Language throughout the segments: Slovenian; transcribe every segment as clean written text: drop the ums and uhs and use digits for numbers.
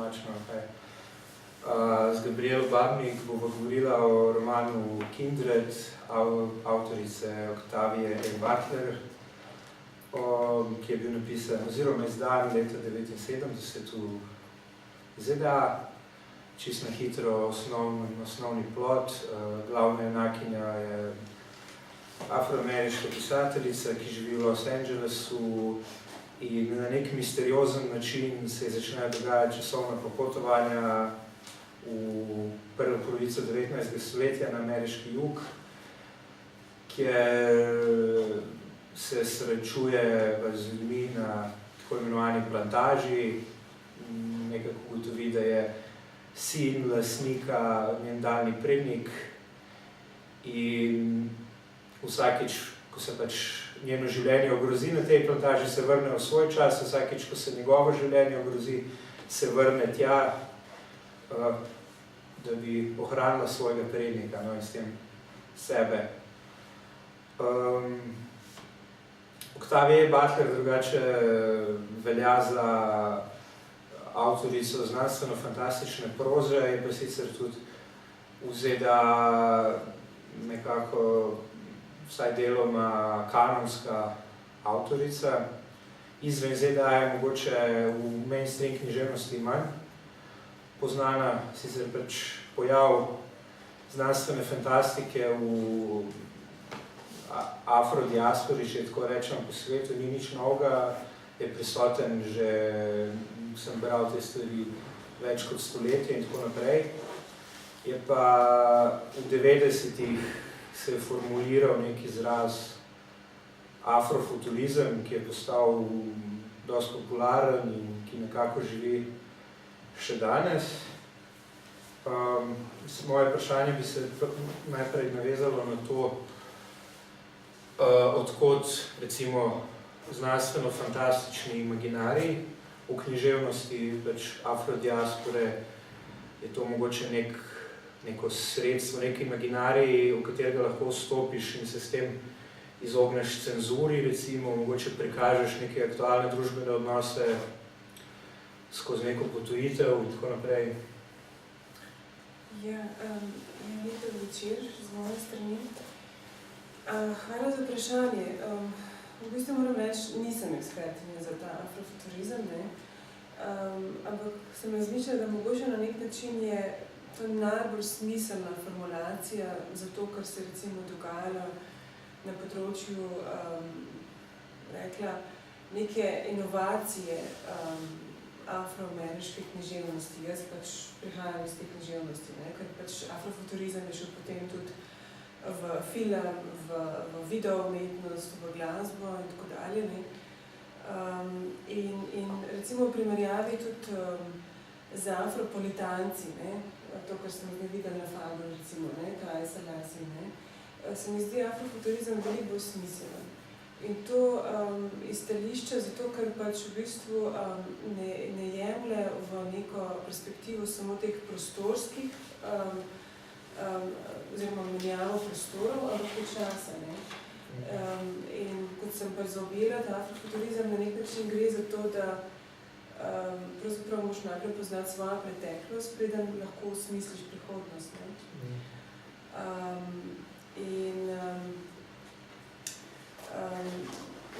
tolmačeno, kaj. Z Gabrielo Babnik bova govorila o romanu Kindred, avtorice Octavie E. Butler, ki je bil napisan oziroma izdan leta 1979 v ZDA. Čisto na hitro osnovni plot. Glavna junakinja je afroameriška pisateljica, ki živi v Los Angelesu in na nek misteriozen način se začnejo dogajati časovna popotovanja v prvo polovico 19. stoletja na ameriški jug, kjer se srečuje z ljudmi na tako imenovani plantaži, nekako ugotovi, da je sin lastnika, njen daljni prednik in vsakič, ko se pač njeno življenje ogrozi na tej plantaži, se vrne v svoj čas, vsakič, ko se njegovo življenje ogrozi, se vrne tja, da bi ohranila svojega prednika, no, in s tem sebe. Octavia E. Butler drugače velja za avtorico znanstveno-fantastične proze, je pa sicer tudi v ZDA nekako vsaj deloma kanonska avtorica. Izven ZDA je mogoče v mainstream književnosti manj poznana, sicer pač pojav znanstvene fantastike v afrodiaspori, če tako rečem, po svetu, ni nič novega, je prisoten že, sem bral te stvari več kot stoletje in tako naprej. Je pa v 90-ih se je formuliral nek izraz afrofuturizem, ki je postal dosti popularen in ki nekako živi še danes. Moje vprašanje bi se najprej navezalo na to, odkot recimo znanstveno-fantastični imaginarij v književnosti pač afrodiaspore, je to mogoče neko sredstvo, nek imaginarij, v katerega lahko vstopiš in se s tem izogneš cenzuri, recimo, mogoče prikažeš neke aktualne družbene odnose skozi neko potujitev in tako naprej. Ja, lepo večer z moje strani. Hvala za vprašanje. V bistvu moram reči, nisem ekspertinja za ta afrofuturizem, ampak sem razmišljala, da mogoče na nek način je to najbolj smiselna formulacija za to, kar se recimo dogajalo na področju neke inovacije afroameriške književnosti. Jaz pač prihajam iz te književnosti, ker pač afrofuturizem je šel potem tudi v film, v videoumetnost, v glasbo in tako dalje. In recimo v primerjavi tudi z afropolitanci, to, kar sem videla na Fabru, recimo, Kaj Salasi, se mi zdi afrofuturizem veliko bolj smiselen. In to iz stališča zato, ker pač v bistvu ne jemlje v neko perspektivo samo teh prostorskih oziroma menjavo prostorov, ampak tudi časa. In kot sem pač zaobjela, ta afrofuturizem na nek način gre za to, da pravzaprav moraš najprej poznati svojo preteklost, preden lahko osmisliš prihodnost.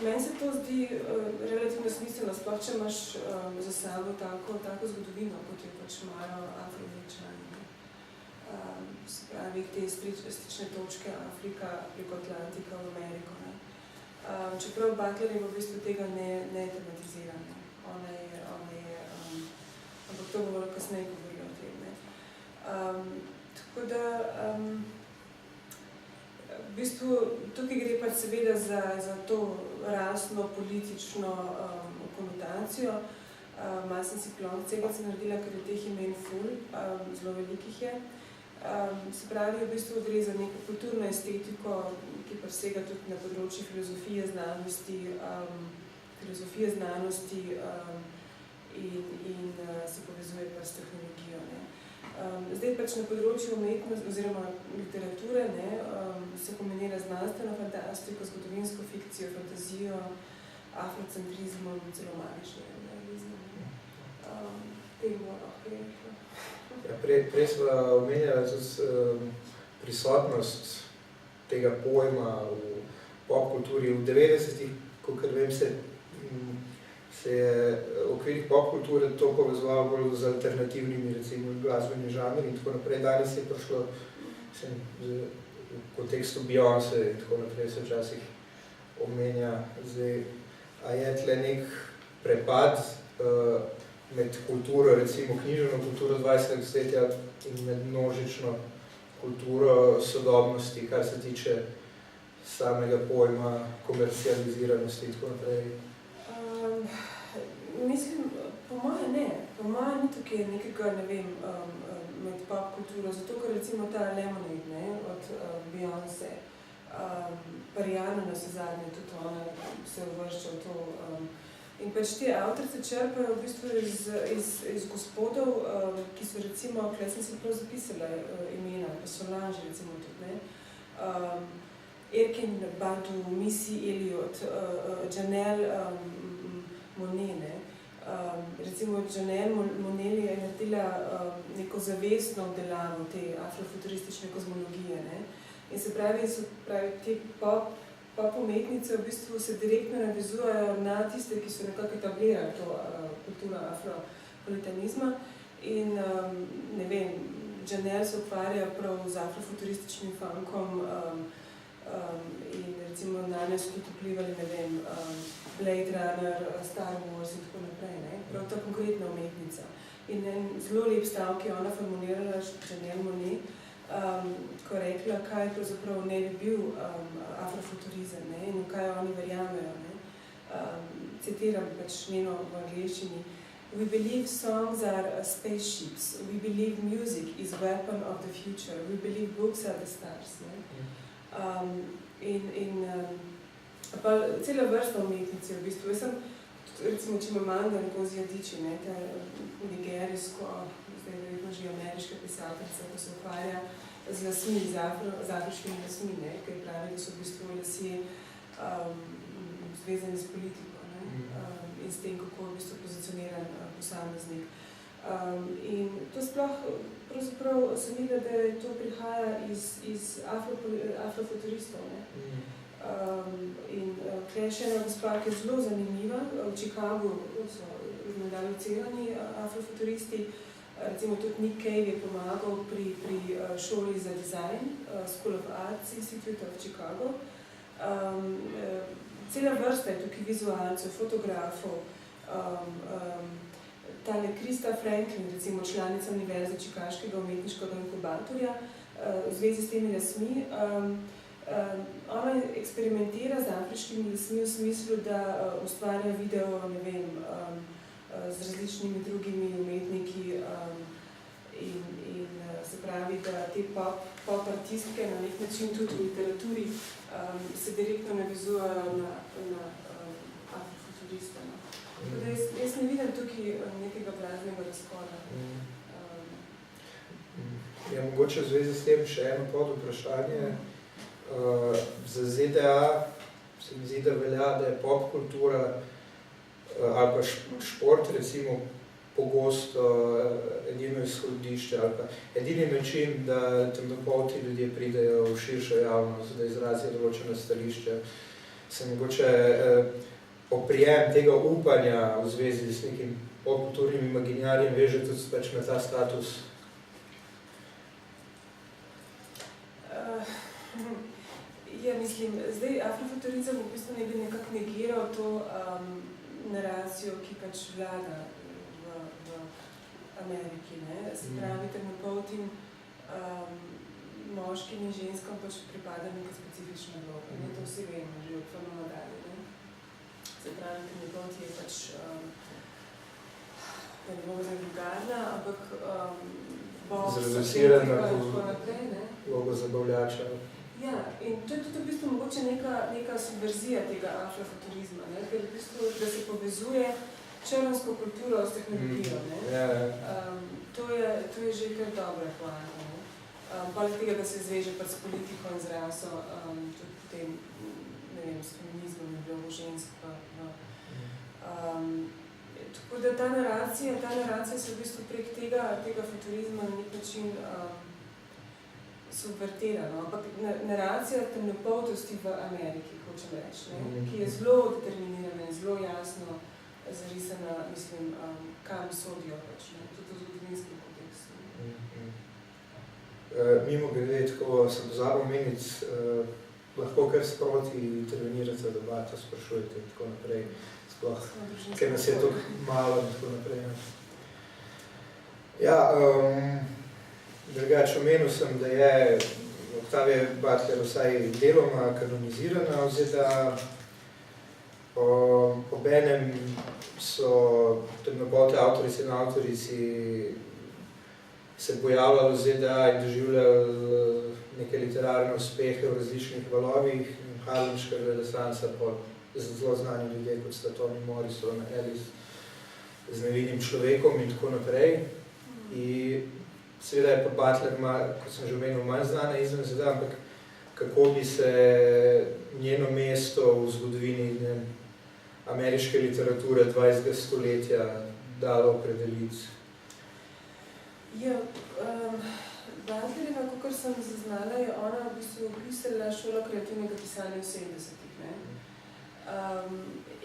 Meni se to zdi relativno smiselno, sploh če imaš za sabo tako zgodovino, kot jo pač imajo Afroameričani. Se pravi, te stične točke Afrika preko Atlantika v Ameriko. Čeprav Butler je v bistvu tega ne tematizira. Ona je, ampak to bomo kasneje govorili o tem. Tako da, v bistvu, tukaj gre pač seveda za to rasno, politično konotacijo. Malo sem si cegelce naredila, ker je teh imen ful, zelo velikih je. Se pravi, v bistvu gre za neko kulturno estetiko, ki presega tudi na področju filozofije znanosti in se povezuje pa s tehnologijo. Zdaj pač na področju umetnosti oziroma literature se kombinira znanstveno fantastiko, zgodovinsko fikcijo, fantazijo, afrocentrizmom in celo magičnim realizmom. temu lahko rekla. Ja, prej sva omenjala tudi prisotnost tega pojma v popkulturi. V 90-ih, kakor vem, se je v okvirih popkulture to povezovalo bolj z alternativnimi, recimo, glasbeni žanri in tako naprej. Danes je prišlo v kontekstu Beyoncé in tako naprej se včasih omenja. Zdaj, a je tle nek prepad med kulturo, recimo književno kulturo 20. stoletja in med množično kulturo sodobnosti, kar se tiče samega pojma komercializiranosti in tako naprej? Mislim, po moje ne. Po moje ni tukaj nekega, ne vem, med pop kulturo, zato ker recimo ta Lemonade, ne, od Beyoncé, pa Rihanna na vse zadnje, tudi ona se uvršča v to. In pač te avtorice črpajo v bistvu iz gospodov, ki so recimo, tukaj sem si prav zapisala imena, pa Solange recimo tudi, ne, Erkin Badu, Missy Elliott, Janelle Monáe, ne. Recimo Janelle Monáe je naredila neko zavestno obdelavo te afrofuturistične kozmologije, ne. In se pravi, te pop umetnice v bistvu se direktno navezujejo na tiste, ki so nekako etablirali to kulturo afropolitanizma. In ne vem, Janelle se ukvarja prav z afrofuturističnim funkom in recimo na njo so tudi vplivali, ne vem, Blade Runner, Star Wars in tako naprej, ne. Prav ta konkretna umetnica. In en zelo lep stavek je ona formulirala, Janelle Monáe, ko je rekla, kaj pravzaprav ne bi bil afrofuturizem, ne, in v kaj oni verjamejo, ne. Citiram pač njeno v angleščini. We believe songs are spaceships. We believe music is weapon of the future. We believe books are the stars, ne. Pa cela vrsta umetnici v bistvu. Jaz sem, recimo, Chimamanda Ngozi Adichie, ne, ta nigerijsko, zdaj verjetno že ameriška pisateljica, ko se ukvarja z lasmi, z afriškimi lasmi, ne, ker pravi, da so v bistvu lasje zvezani s politiko, ne, in s tem, kako v bistvu pozicioniran posameznik. In to sploh, pravzaprav sem videla, da to prihaja iz afrofuturistov, ne. In tukaj je še ena gospa, ki je zelo zanimiva. V Chicagu so izmedali locirani afrofuturisti. Recimo tudi Nick Cave je pomagal pri šoli za dizajn, School of Arts Institute of Chicago. Cela vrsta je tukaj vizualcev, fotografov. Tale Krista Franklin, recimo članica Univerze Čikaškega umetniškega inkubatorja, v zvezi s temi lasmi. Ona eksperimentira z afriškimi lasmi v smislu, da ustvarja video, ne vem, z različnimi drugimi umetniki in se pravi, da te pop artistke na nek način tudi v literaturi se direktno navezujejo na afrofuturiste. Jaz ne vidim tukaj nekega praznega razkola. Ja, mogoče v zvezi s tem še eno podvprašanje. Za ZDA se mi zdi, da velja, da je popkultura ali pa šport recimo pogosto edino izhodišče ali pa edini način, da temnopolti ljudje pridejo v širšo javnost, da izrazijo določena stališča. Se mogoče oprijem tega upanja v zvezi s nekim popkulturnim imaginarjem veže tudi pač na ta status? Ja, mislim, zdaj afrofuturizem v bistvu ne bi nekako negiral to naracijo, ki pač vlada v Ameriki, ne. Se pravi, temnopoltim moškim in ženskam pač pripada neka specifična vloga, ne. To vsi vemo, že od Fanoma dalje, ne. Se pravi, temnopolti je pač, da ne bomo zdaj vulgarna, ampak zreducirana vlogo zabavljača. Ja, in to je tudi v bistvu mogoče neka subverzija tega afrofuturizma, ne, ker v bistvu, da se povezuje črnsko kulturo s tehnologijo, ne. To je že kar dobra poanta, ne. Poleg tega, da se zveže pač s politiko in z raso, tudi potem, ne vem, s feminizmom, vlogo žensk pa, Tako da ta naracija se v bistvu prek tega futurizma na nek način subvertira, no? Ampak naracija temnopoltosti v Ameriki, hočem reči, ne? Ki je zelo determinirana in zelo jasno zarisana, mislim, kam sodijo pač, ne? Tudi v zgodovinskem kontekstu. Mimo grede, tako sem pozabil omeniti, lahko kar sproti intervenirate debato, sprašujete in tako naprej, sploh, ker nas je to malo in tako naprej. Ja, drugače omenil sem, da je Octavia Butler vsaj deloma kanonizirana v ZDA. Obenem so temnopolte avtorice in avtorici se pojavljali v ZDA in doživljali neke literarne uspehe v različnih valovih, harlemškega renesansa, zelo znani ljudje, kot sta Toni Morrison, Alice z nevinim človekom in tako naprej. In seveda je pa Butler, kot sem že omenil, manj znana izven ZDA, ampak kako bi se njeno mesto v zgodovini ameriške literature 20. stoletja dalo opredeliti. Ja, Butlerjeva, kakor sem zaznala, je ona v bistvu opisala šolo kreativnega pisanja v 70-ih, ne?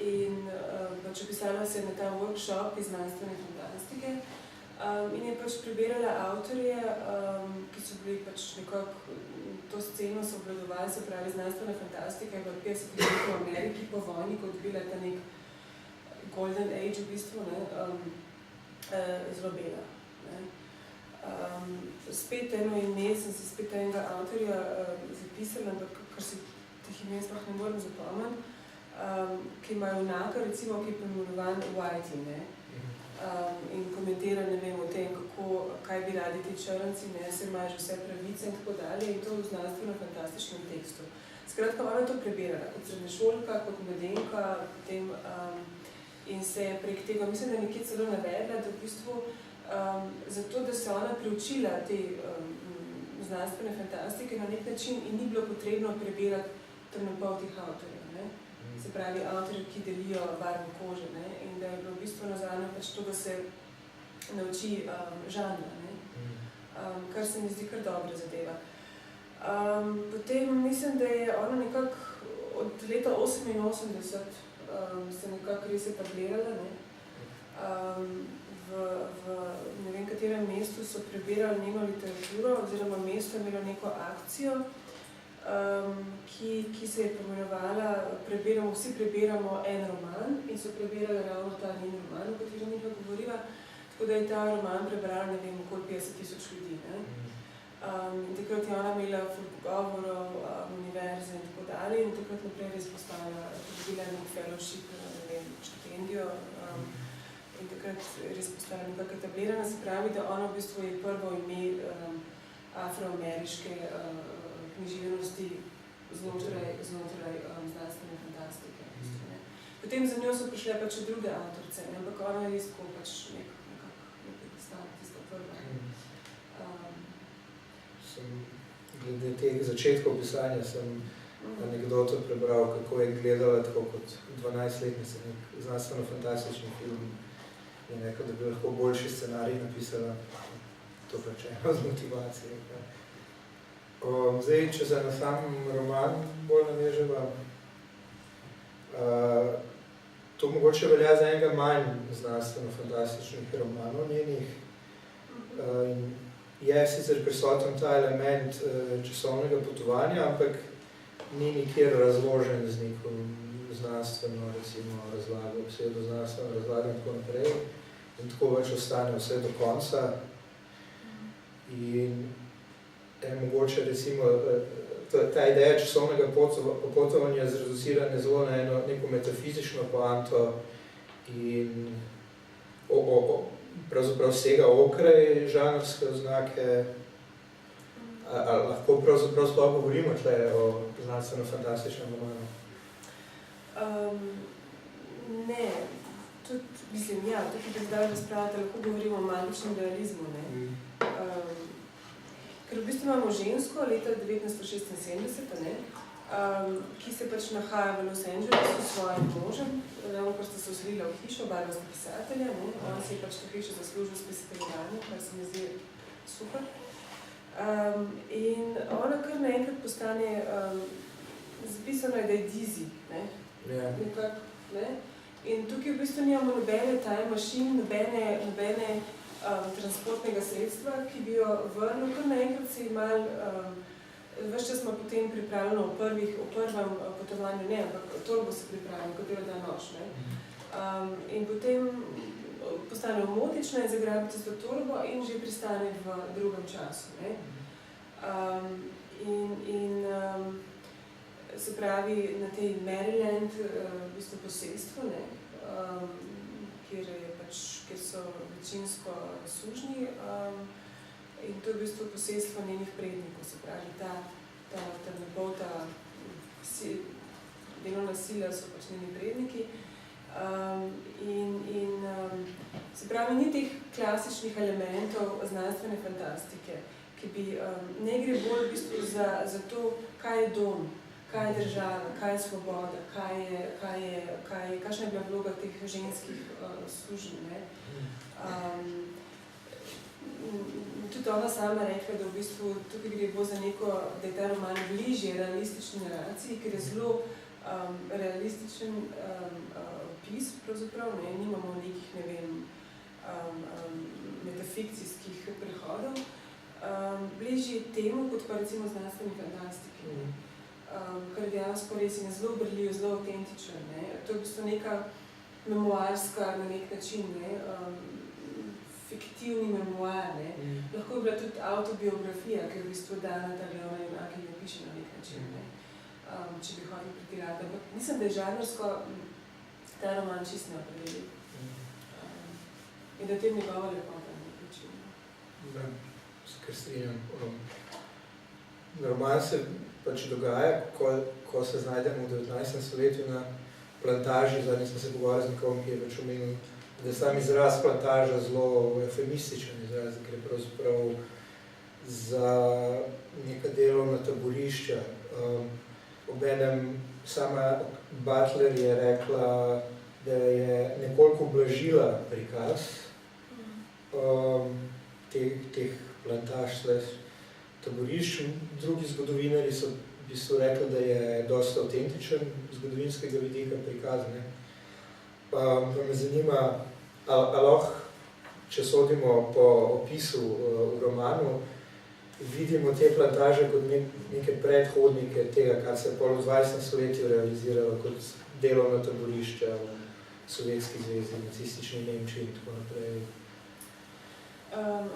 In pač opisala se je na ta workshop iz znanstvene fantastike in je pač prebirala avtorje, ki so bili pač nekako to sceno so obvladovali, se pravi znanstvena fantastika je v 50-ih letih v Ameriki po vojni, kot bila ta nek golden age v bistvu, ne, zelo bela. Ne. Spet eno ime, sem si spet enega avtorja zapisala, ampak kar se teh imen sploh ne morem zapomniti, ki ima junaka, recimo, ki je pomenovan Whitey, ne. In komentira, ne vem, o tem, kaj bi radi ti črnci, ne, se imajo že vse pravice in tako dalje, in to v znanstveno-fantastičnem tekstu. Skratka, ona je to prebirala kot srednješolka, kot mladenka, potem, in se je prek tega, mislim, da nekje celo navedla, da v bistvu zato, da se ona preučila te znanstvene fantastike na nek način in ni bilo potrebno prebirati temnopoltih avtorjev, ne. Se pravi, avtorji, ki delijo barvo kože, ne, in da je bilo v bistvu nazadnje pač to, da se nauči žanra, ne, kar se mi zdi kar dobra zadeva. Potem mislim, da je ona nekako od leta 88 se nekako res etablirala, ne. V ne vem katerem mestu so prebirali njeno literaturo, oziroma mesto je imelo neko akcijo, ki se je pomenovala Vsi prebiramo en roman in so prebirali ravno ta njen roman, o katerem mi govoriva, tako da je ta roman prebrala, ne vem, okoli 50,000 ljudi. Ne? In takrat je ona imela pogovorov, univerze in tako dalje in takrat naprej res postala, dobila nek fellowship, ne vem, štipendijo in takrat res postala nekako etablirana, se pravi, da ona v bistvu je prvo ime afroameriške književnosti znotraj znanstvene fantastike. Potem za njo so prišle pač druge avtorice, ampak ona je res tako pač nekaj stala, tista prva. Glede teh začetkov pisanja sem anekdoto prebral, kako je gledala tako kot 12-letnica nek znanstveno-fantastični film in rekel, da bi lahko boljši scenarij napisala, to pač eno z motivacije. Zdaj, če se na sam roman bolj naveževa, to mogoče velja za enega manj znanstveno-fantastičnih romanov njenih. Je sicer prisoten ta element časovnega potovanja, ampak ni nikjer razložen z neko znanstveno, recimo, razlago, pseudoznanstveno razlago in tako naprej. In tako več ostane vse do konca. In mogoče, recimo, ta ideja časovnega popotovanja zreducirane zelo na neko metafizično poanto in pravzaprav vsega okraj žanrske oznake. Ali lahko pravzaprav sploh govorimo tle o znanstveno-fantastičnem romanu? Ne, tudi, mislim, ja, tukaj bi zdaj razpravljati, lahko govorimo o magičnem realizmu, ne. Ker v bistvu imamo žensko leta 1976, ne, ki se pač nahaja v Los Angelesu s svojim možem, ravno ker sta se vselila v hišo, oba sta pisatelja, on si je pač to hišo zaslužil s pisateljovanjem, kar se mi zdi super. In ona kar naenkrat postane, zapisano je, da je dizzy, nekako, ne? In tukaj v bistvu nimamo nobene time machine, nobene transportnega sredstva, ki bi jo vrnil, kar naenkrat se je malo, ves čas smo potem pripravljeno o prvem potovanju, ne, ampak torbo se pripravljamo, katero da noč, ne. In potem postane omotična in zagrabi tisto torbo in že pristane v drugem času, ne. Se pravi, na tej Maryland, v bistvu posestvo, ne, kjer so večinsko sužnji, in to je v bistvu posestvo njenih prednikov, se pravi, ta delovna sila so pač njeni predniki. Se pravi, ni teh klasičnih elementov znanstvene fantastike, ki bi ne gre bolj v bistvu za to, kaj je dom, kaj je država, kaj je svoboda, kakšna je bila vloga teh ženskih služb, ne. Tudi ona sama rekla, da v bistvu tukaj gre bolj za neko, da je ta roman bližje realistični naraciji, ker je zelo realističen opis, pravzaprav, ne, nimamo nekih, ne vem, metafikcijskih prehodov, bližje temu, kot pa recimo znanstveni fantastiki, kar je dejansko res in je zelo berljiv, zelo avtentičen, ne. To je v bistvu neka memoarska, na nek način, ne, fiktivni memoar, ne. Lahko je bila tudi autobiografija, ki je v bistvu dana ta glavna junaka in napiše na nek način, ne, če bi hodil pretirati. Ampak mislim, da je žanrsko ta roman čist neopredeljiv. In da tem njegova lepota na nek način. Da, se kar strinjam. Roman se pač dogaja, ko se znajdemo v 19. stoletju na plantaži, zadnji smo se pogovarjali z nekom, ki je pač omenil, da je sam izraz plantaža zelo eufemističen izraz, ker je pravzaprav za neka delovna taborišča. Obenem sama Butler je rekla, da je nekoliko ublažila prikaz teh plantaž, taborišč. Drugi zgodovinarji so v bistvu rekli, da je dosta avtentičen zgodovinskega vidika prikaz, ne. Pa me zanima, ali lahko, če sodimo po opisu v romanu, vidimo te plantaže kot neke predhodnike tega, kar se je pol v 20. stoletju realiziralo kot delovna taborišča v Sovjetski zvezi, nacistični Nemčiji in tako naprej.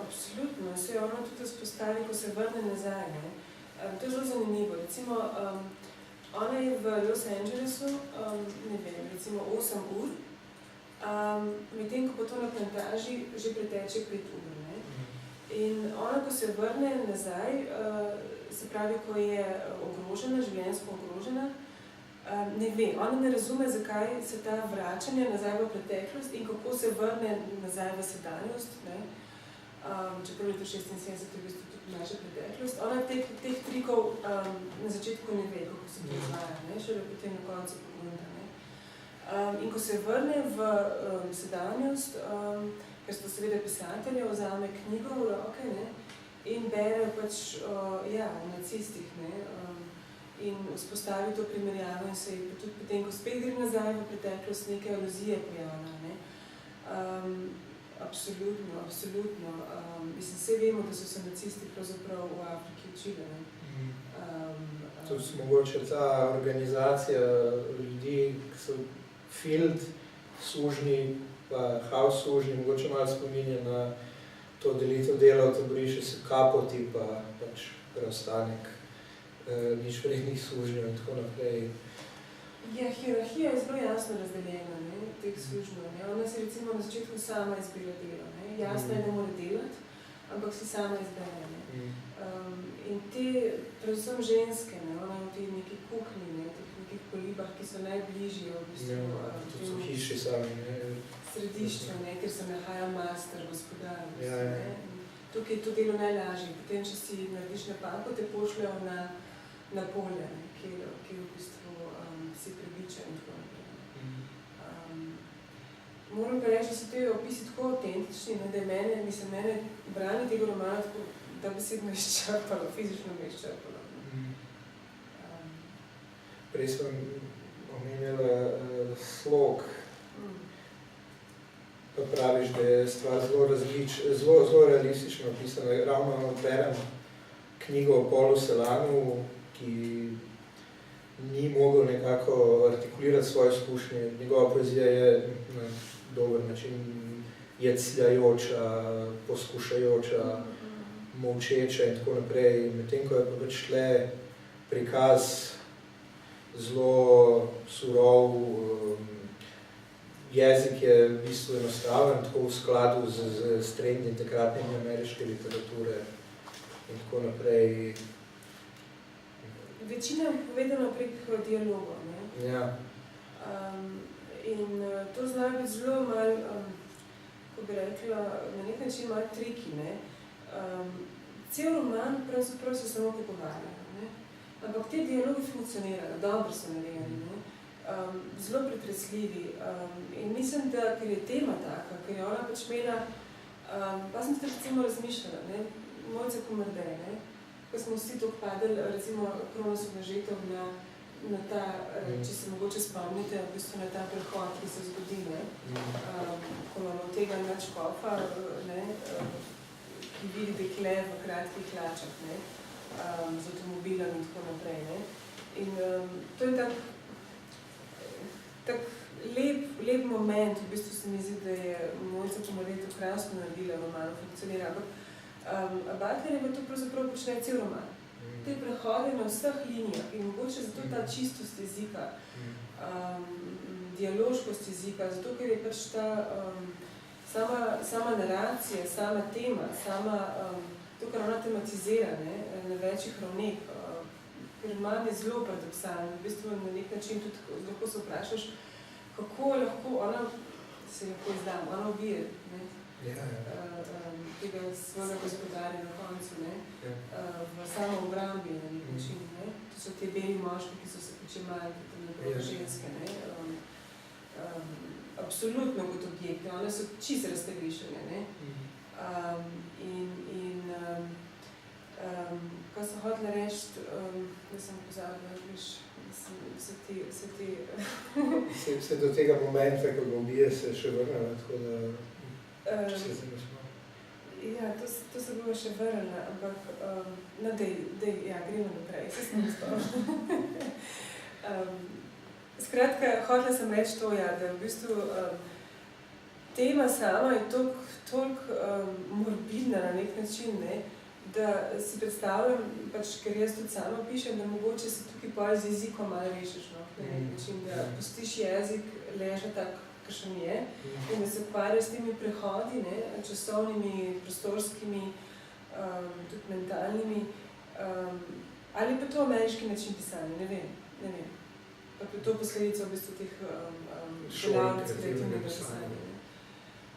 Absolutno, se je ona tudi vzpostavi, ko se vrne nazaj, ne. To je zelo zanimivo. Recimo, ona je v Los Angelesu, ne vem, recimo 8 ur, medtem ko pa to na plantaži že preteče 5 ur, ne. In ona, ko se vrne nazaj, se pravi, ko je ogrožena, življenjsko ogrožena, ne ve, ona ne razume, zakaj se ta vračanje nazaj v preteklost in kako se vrne nazaj v sedanjost, ne. Čeprav leta 76 je v bistvu tudi naša preteklost. Ona teh trikov na začetku ne ve, kako se to izvaja, ne, šele potem na koncu pogrunta, ne. In ko se vrne v sedanjost, ker sta seveda pisatelja, vzame knjigo v roke, ne, in bere pač, ja, o nacistih, ne, in vzpostavi to primerjavo in se je tudi potem, ko spet gre nazaj v preteklost, neke aluzije pojavlja, ne. Absolutno. Mislim, vse vemo, da so se nacisti pravzaprav v Afriki učili, ne. Tudi mogoče ta organizacija ljudi, ki so field sužnji, pa house sužnji, mogoče malo spominja na to delitev dela v taborišče, so kapoti, pa pač preostanek nič vrednih sužnjev in tako naprej. Ja, hierarhija je zelo jasno razdeljena, ne, teh služb, ne. Ona si recimo na začetku sama izbira delo, ne. Jasno je, da mora delati, ampak si sama izbere, ne. In te, predvsem ženske, ne, ona je v tej neki kuhinji, ne, teh nekih kolibah, ki so najbližje v bistvu. Tudi so hiši sami, ne. Središču, ne, ker se nahaja master, gospodar, v bistvu, ne. Tukaj je to delo najlažje. Potem, če si narediš napako, te pošljajo na na polje, kjer v bistvu si prebiča in tako naprej. Moram pa reči, da so te opisi tako autentični, da je mene branje tega romana tako, da besedno izčrpalo, fizično me izčrpalo. Prej sem omenjala slog, pa praviš, da je stvar zelo realistično opisana. Ravno berem knjigo o Paulu Celanu, ki ni mogel nekako artikulirati svoje izkušnje. Njegova poezija je na dober način jecljajoča, poskušajoča, molčeča in tako naprej. Medtem ko je pa pač tle prikaz zelo surov, jezik je v bistvu enostaven, tako v skladu z trendi takratne ameriške literature in tako naprej. Večina je povedana prek dialogov, ne? Ja. In to zna biti zelo malo, ko bi rekla, na nek način malo triki, ne? Cel roman pravzaprav se samo pogovarja, ne? Ampak te dialogi funkcionirajo, dobro so narejeni, ne? Zelo pretresljivi. In mislim, da ker je tema taka, ker je ona pač imela, pa sem tudi recimo razmišljala, ne? Mojca Komardej, ne? Ko smo vsi tako padali, recimo Kronos obnažitev na ta, če se mogoče spomnite, v bistvu na ta prehod, ki se zgodi, ne? Ko imamo tega nadškofa, ne? Ki vidi dekle v kratkih hlačah, ne? Z avtomobilom in tako naprej, ne? In to je tak lep moment, v bistvu se mi zdi, da je Mojca Komardej to krasno naredila, romano funkcionira, ampak Butler je to pravzaprav počne cel roman. Te prehode na vseh linijah in mogoče zato ta čistost jezika, dialoškost jezika, zato ker je pač ta sama naracija, sama tema, to, kar ona tematizira, ne, na večjih ravneh, ker roman je zelo paradoksalen, v bistvu na nek način tudi lahko se vprašaš, kako lahko ona, se lahko izdam, ona ubije, ne? Tega svojega gospodarja na koncu, ne? V samo obrambi na nek način, ne? To so te beli moški, ki so se počemali, napravo ženske, ne? Absolutno kot objekte, one so čisto raztegrišene, ne? Ko sem hotela reči, da sem pozabila, viš, Se do tega momenta, ko ga ubije, se še vrnala, tako da se zanimamo. Ja, to se bomo še vrnila, ampak no, gremo naprej, se sem spomnila. Skratka, hotela sem reči to, ja, da v bistvu tema sama je toliko morbidna na nek način, ne, da si predstavljam, pač, ker jaz tudi sama pišem, da mogoče se tukaj pol z jezikom malo rešiš, no, na nek način, da pustiš jezik leža tak, kakšen je, in da se ukvarja s temi prehodi, ne, časovnimi, prostorskimi, tudi mentalnimi, ali pa to ameriški način pisanja, ne vem. Pa to posledica v bistvu teh delavnic kreativnega pisanja.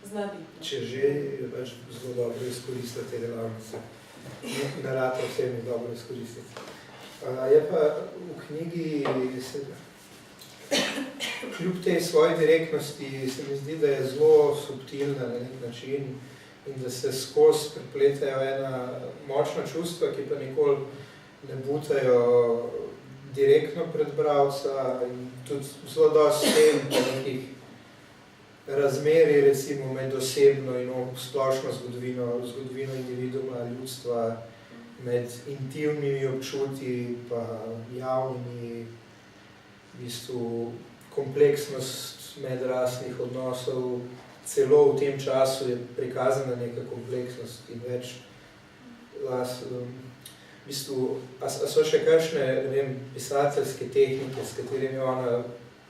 Zna biti. Če že, je pač zelo dobro izkoristiti te delavnice. Ne rata vsem je dobro izkoristiti. Je pa v knjigi, kljub tej svoji direktnosti, se mi zdi, da je zelo subtilna na nek način in da se skozi prepletajo ena močna čustva, ki pa nikoli ne butajo direktno pred bralca in tudi zelo dosti tem nekih razmerij, recimo med osebno in splošno zgodovino individuuma, ljudstva, med intimnimi občutji pa javnimi, v bistvu kompleksnost medrasnih odnosov, celo v tem času je prikazana neka kompleksnost in več v bistvu, a so še kakšne, ne vem, pisateljske tehnike, s katerimi ona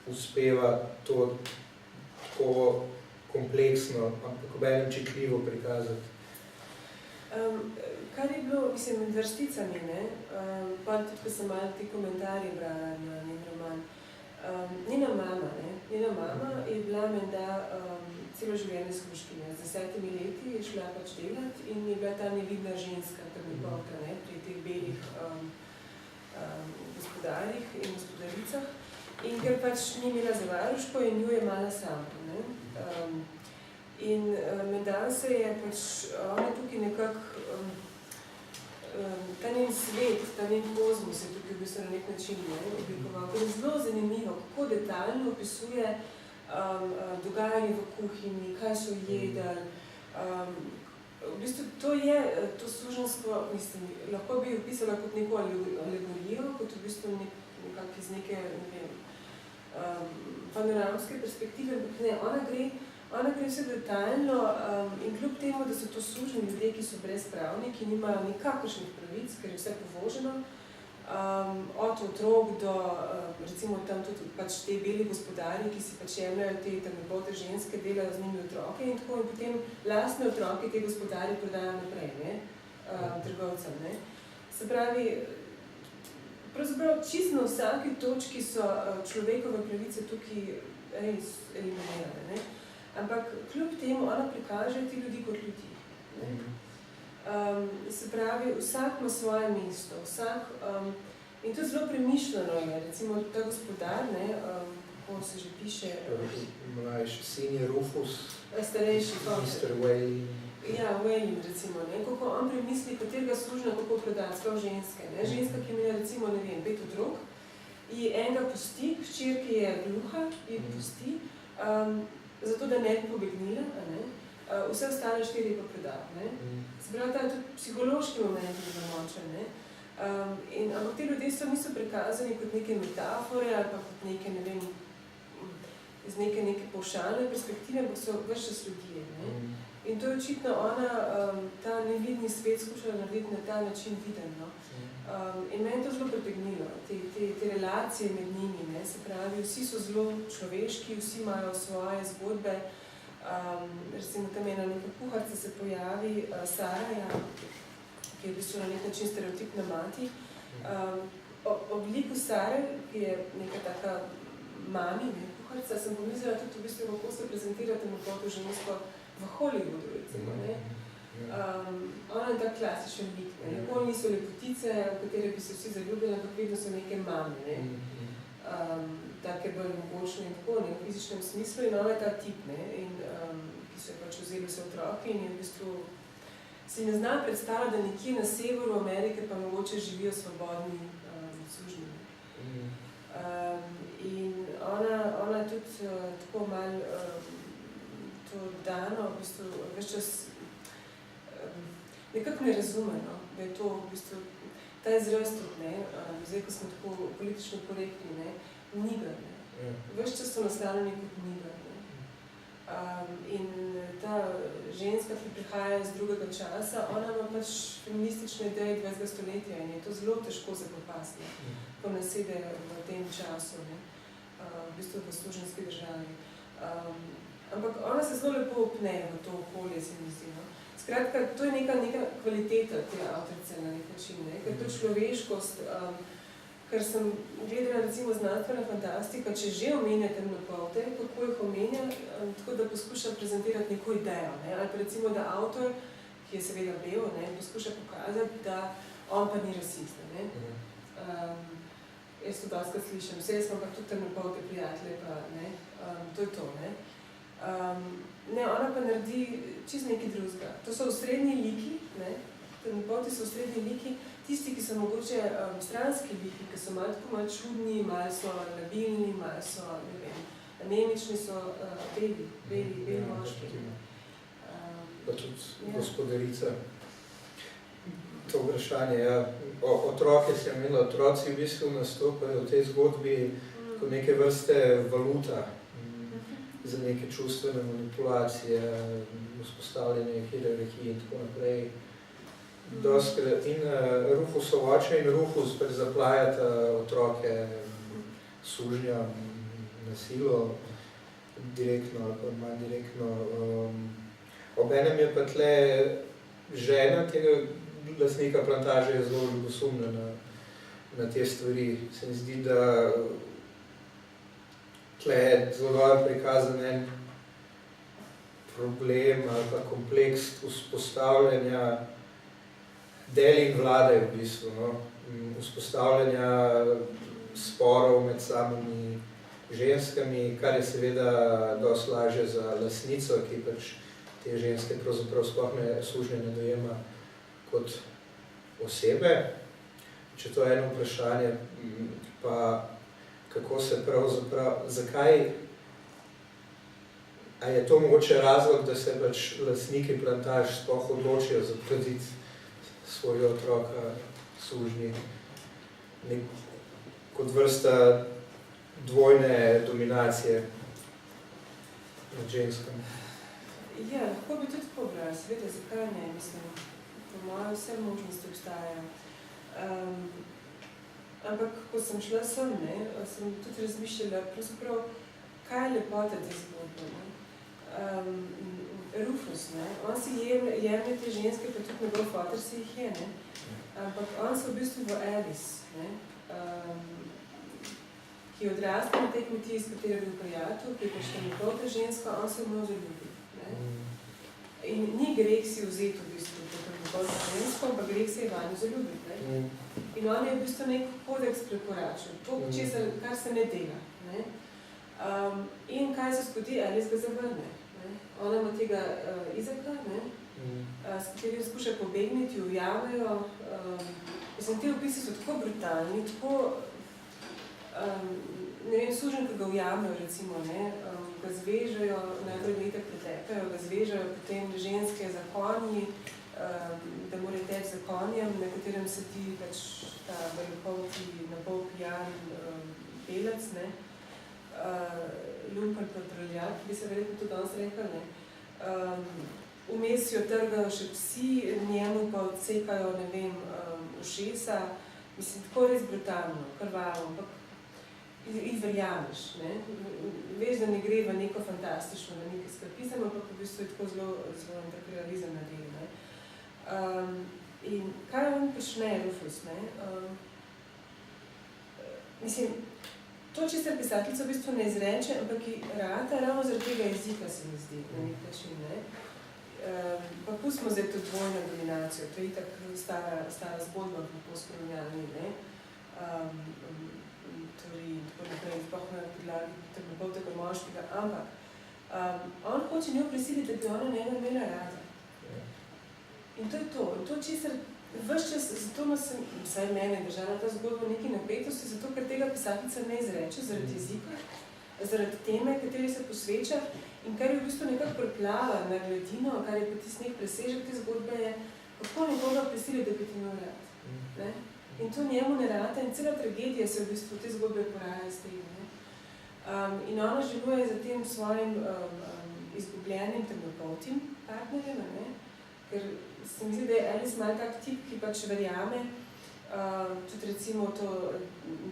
uspeva to tako kompleksno, ampak obenem čitljivo prikazati? Kar je bilo, mislim, med vrsticami, ne, pa tudi, ko sem malo ti komentarje brala na njen roman, njena mama je bila menda celo življenje služkinja. Z 10 leti je šla pač delati in je bila ta nevidna ženska, temnopolka, ne, pri teh belih gospodarjih in gospodaricah, in ker pač ni imela za varuško in jo je mala sama. Ne? Medtem se je pač ona tukaj nekako, ta njen svet, ta njen kozmos je tukaj v bistvu na nek način oblikoval. Ker je zelo zanimivo, kako detaljno opisuje dogajanje v kuhinji, kaj so jedli. V bistvu to suženjstvo, mislim, lahko bi opisala kot neko alegorijo, kot v bistvu nekako iz neke, ne vem, panoramske perspektive, ampak ne, ona gre vse detaljno in kljub temu, da so to suženi ljudje, ki so brezpravni, ki nimajo nikakršnih pravic, ker je vse povoženo, od otrok do, recimo tam tudi pač te beli gospodarji, ki si pač jemljajo te temnopolte ženske, delajo z njimi otroke in tako, in potem lastne otroke te gospodarji prodajo naprej, ne, trgovcem, ne. Se pravi, pravzaprav čisto na vsaki točki so človekove pravice tukaj res eliminirane, ne. Ampak kljub temu ona prikaže ti ljudi kot ljudi, ne. Se pravi, vsak ima svoje mesto, in to je zelo premišljeno je, recimo ta gospodar, ne, kako se že piše... Mlajši sin je Rufus, starejši, Mr. Wayne. Ja, Wayne, recimo, ne, kako on premisli, katerega služna, kako prodati, sprav ženske, ne, ženska, ki ima, recimo, ne vem, 5 otrok, in enega pusti, hčer, ki je gluha, in pusti, zato da ne bi pobegnila, ne, vse ostale 4 pa predal, ne. Zbrav, ta je tudi psihološki moment za moče, ne. Ampak te ljudje niso prikazani kot neke metafore ali pa kot neke, ne vem, iz neke pavšalne perspektive, ampak so ves čas ljudje, ne. In to je očitno ona, ta nevidni svet skušala narediti na ta način viden, no. In meni to zelo pritegnilo, te relacije med njimi, ne, se pravi, vsi so zelo človeški, vsi imajo svoje zgodbe, recimo tam ena neka kuharca se pojavi, Saraja, ki je v bistvu na nek način stereotipna mati. Ob liku Sare, ki je neka taka mami, ne, kuharca, sem pomislila tudi v bistvu, kako se prezentira temnopoto žensko v Hollywoodu, recimo, ne. Ona je tak klasičen lik, ne. Nikoli niso lepotice, v katere bi se vsi zaljubili, ampak vedno so neke mame, ne. Take bolj mogočne in tako, ne, v fizičnem smislu, in ona je ta tip, ne, ki so je pač vzeli vse otroke in je v bistvu si ne znam predstavljati, da nekje na severu Amerike pa mogoče živijo svobodni sužnji. In ona tudi tako malo to dano, v bistvu, več čas nekako ne razume, no, da je to v bistvu ta izraz tudi, ne, zdaj, ko smo tako politično korektni, ne, nigar, ne. Več čas so naslavljeni kot nigar, ne. In ta ženska, ki prihaja iz drugega časa, ona ima pač feministične ideje 20. stoletja in je to zelo težko zapopasti, ko nasede v tem času, ne, v bistvu v služenski državi. Ampak ona se zelo lepo opne v to okolje, se mi zdi, no. Skratka, to je neka kvaliteta te avtorice na nek način, ne, ker to človeškost, ker sem gledala recimo znanstvena fantastika, če že omenja temnopolte, kako jih omenja, tako da poskuša prezentirati neko idejo, ne, ali pa recimo, da avtor, ki je seveda bel, ne, poskuša pokazati, da on pa ni rasist, ne. Jaz to doskrat slišam, vse smo pa tudi temnopolte prijatelje, pa ne, to je to, ne. Ne, ona pa naredi čisto nekaj drugega. To so osrednji liki, ne, temnopolti so osrednji liki, tisti, ki so mogoče stranski liki, ki so malo čudni, malo so labilni, malo so, ne vem, anemični, so beli moški. Pa tudi gospodarica. To vprašanje, ja. Otroke sem imela, otroci v bistvu nastopajo v tej zgodbi kot neke vrste valuta za neke čustvene manipulacije, vzpostavljanje hierarhije in tako naprej. Doskrat in Rufusov oče in Rufus pač zaplajata otroke sužnja na silo, direktno ali pa manj direktno. Obenem je pa tle žena tega lastnika plantaže je zelo ljubosumna na te stvari. Se mi zdi, da tle je zelo dobro prikazan en problem ali pa kompleks vzpostavljanja del in vlade v bistvu, no. Vzpostavljanja sporov med samimi ženskami, kar je seveda dosti lažje za lastnico, ki pač te ženske pravzaprav sploh sužnje ne dojema kot osebe. Če to je eno vprašanje, pa kako se pravzaprav, zakaj, a je to mogoče razlog, da se pač lastniki plantaž sploh odločijo zaploditi svojega otroka sužnji, kot vrsta dvojne dominacije nad ženskami? Ja, lahko bi tudi pobral, seveda, zakaj ne, mislim, po mojem vse možnosti obstajajo. Ampak, ko sem šla sem, sem tudi razmišljala, pravzaprav, kaj je lepota te zgodbe, Rufus, on si jemlje te ženske, pa tudi njegov fotor si jih je, ampak on se v bistvu v Alice, ki je odrasla na tej kmetiji, s katero je bil prijatelj, ki je pač njegov ta ženska, on se v njo zaljubi. In ni greh si vzeti v bistvu njegov ta žensko, ampak greh se je vanjo zaljubiti. In on je v bistvu nek kodeks prekoračil, to, kar se ne dela. In kaj se zgodi, Alice ga zavrne. Ona ima tega Izaka, s katerim skuša pobegniti, jo ujamejo. Mislim, te opisi so tako brutalni, tako, ne vem, sužen, ki ga ujamejo, recimo, ga zvežajo, najbolj letek pretekajo, ga zvežajo potem ženske za konji, da mora teči za konjem, na katerem sedi pač ta velikopti, napol pijan belec, lumpen patroljak, bi se verjetno tudi danes rekel, vmes jo trgajo še psi, njemu pa odsekajo, ne vem, ušesa, mislim, tako res brutalno, krvavo, ampak verjameš, veš, da ne gre v neko fantastično, na nekaj skrpisem, ampak v bistvu je tako zelo tak realizem na delu. In kaj on počne, Rufus, mislim, to čisto pisateljica v bistvu ne izreče, ampak ki rata ravno zaradi tega jezika, se mi zdi, na nek način. Pa pustimo zdaj to dvojno dominacijo, to je itak stara zgodba v postkolonialni, teoriji in tako naprej, sploh na podlagi tega moškega, ampak on hoče njo prisiliti, da bi ona njega imela rada. In to je to. In to česar ves čas, zato vsaj mene je držala ta zgodba v neki napetosti, zato ker tega pisateljica ne izreče zaradi jezika, zaradi teme, kateri se posveča in kar je v bistvu nekako preplava na gladino, kar je pa tisti nek presežek te zgodbe, je kako nekoga prisili, da bi ti imel rad. In to njemu ne rata in cela tragedija se v bistvu te zgodbe poraja iz tega. In ona želuje za tem svojim izgubljenim temnopoltim partnerjem, ker se mi zdi, da je Alice malo tak tip, ki pač verjame, tudi recimo to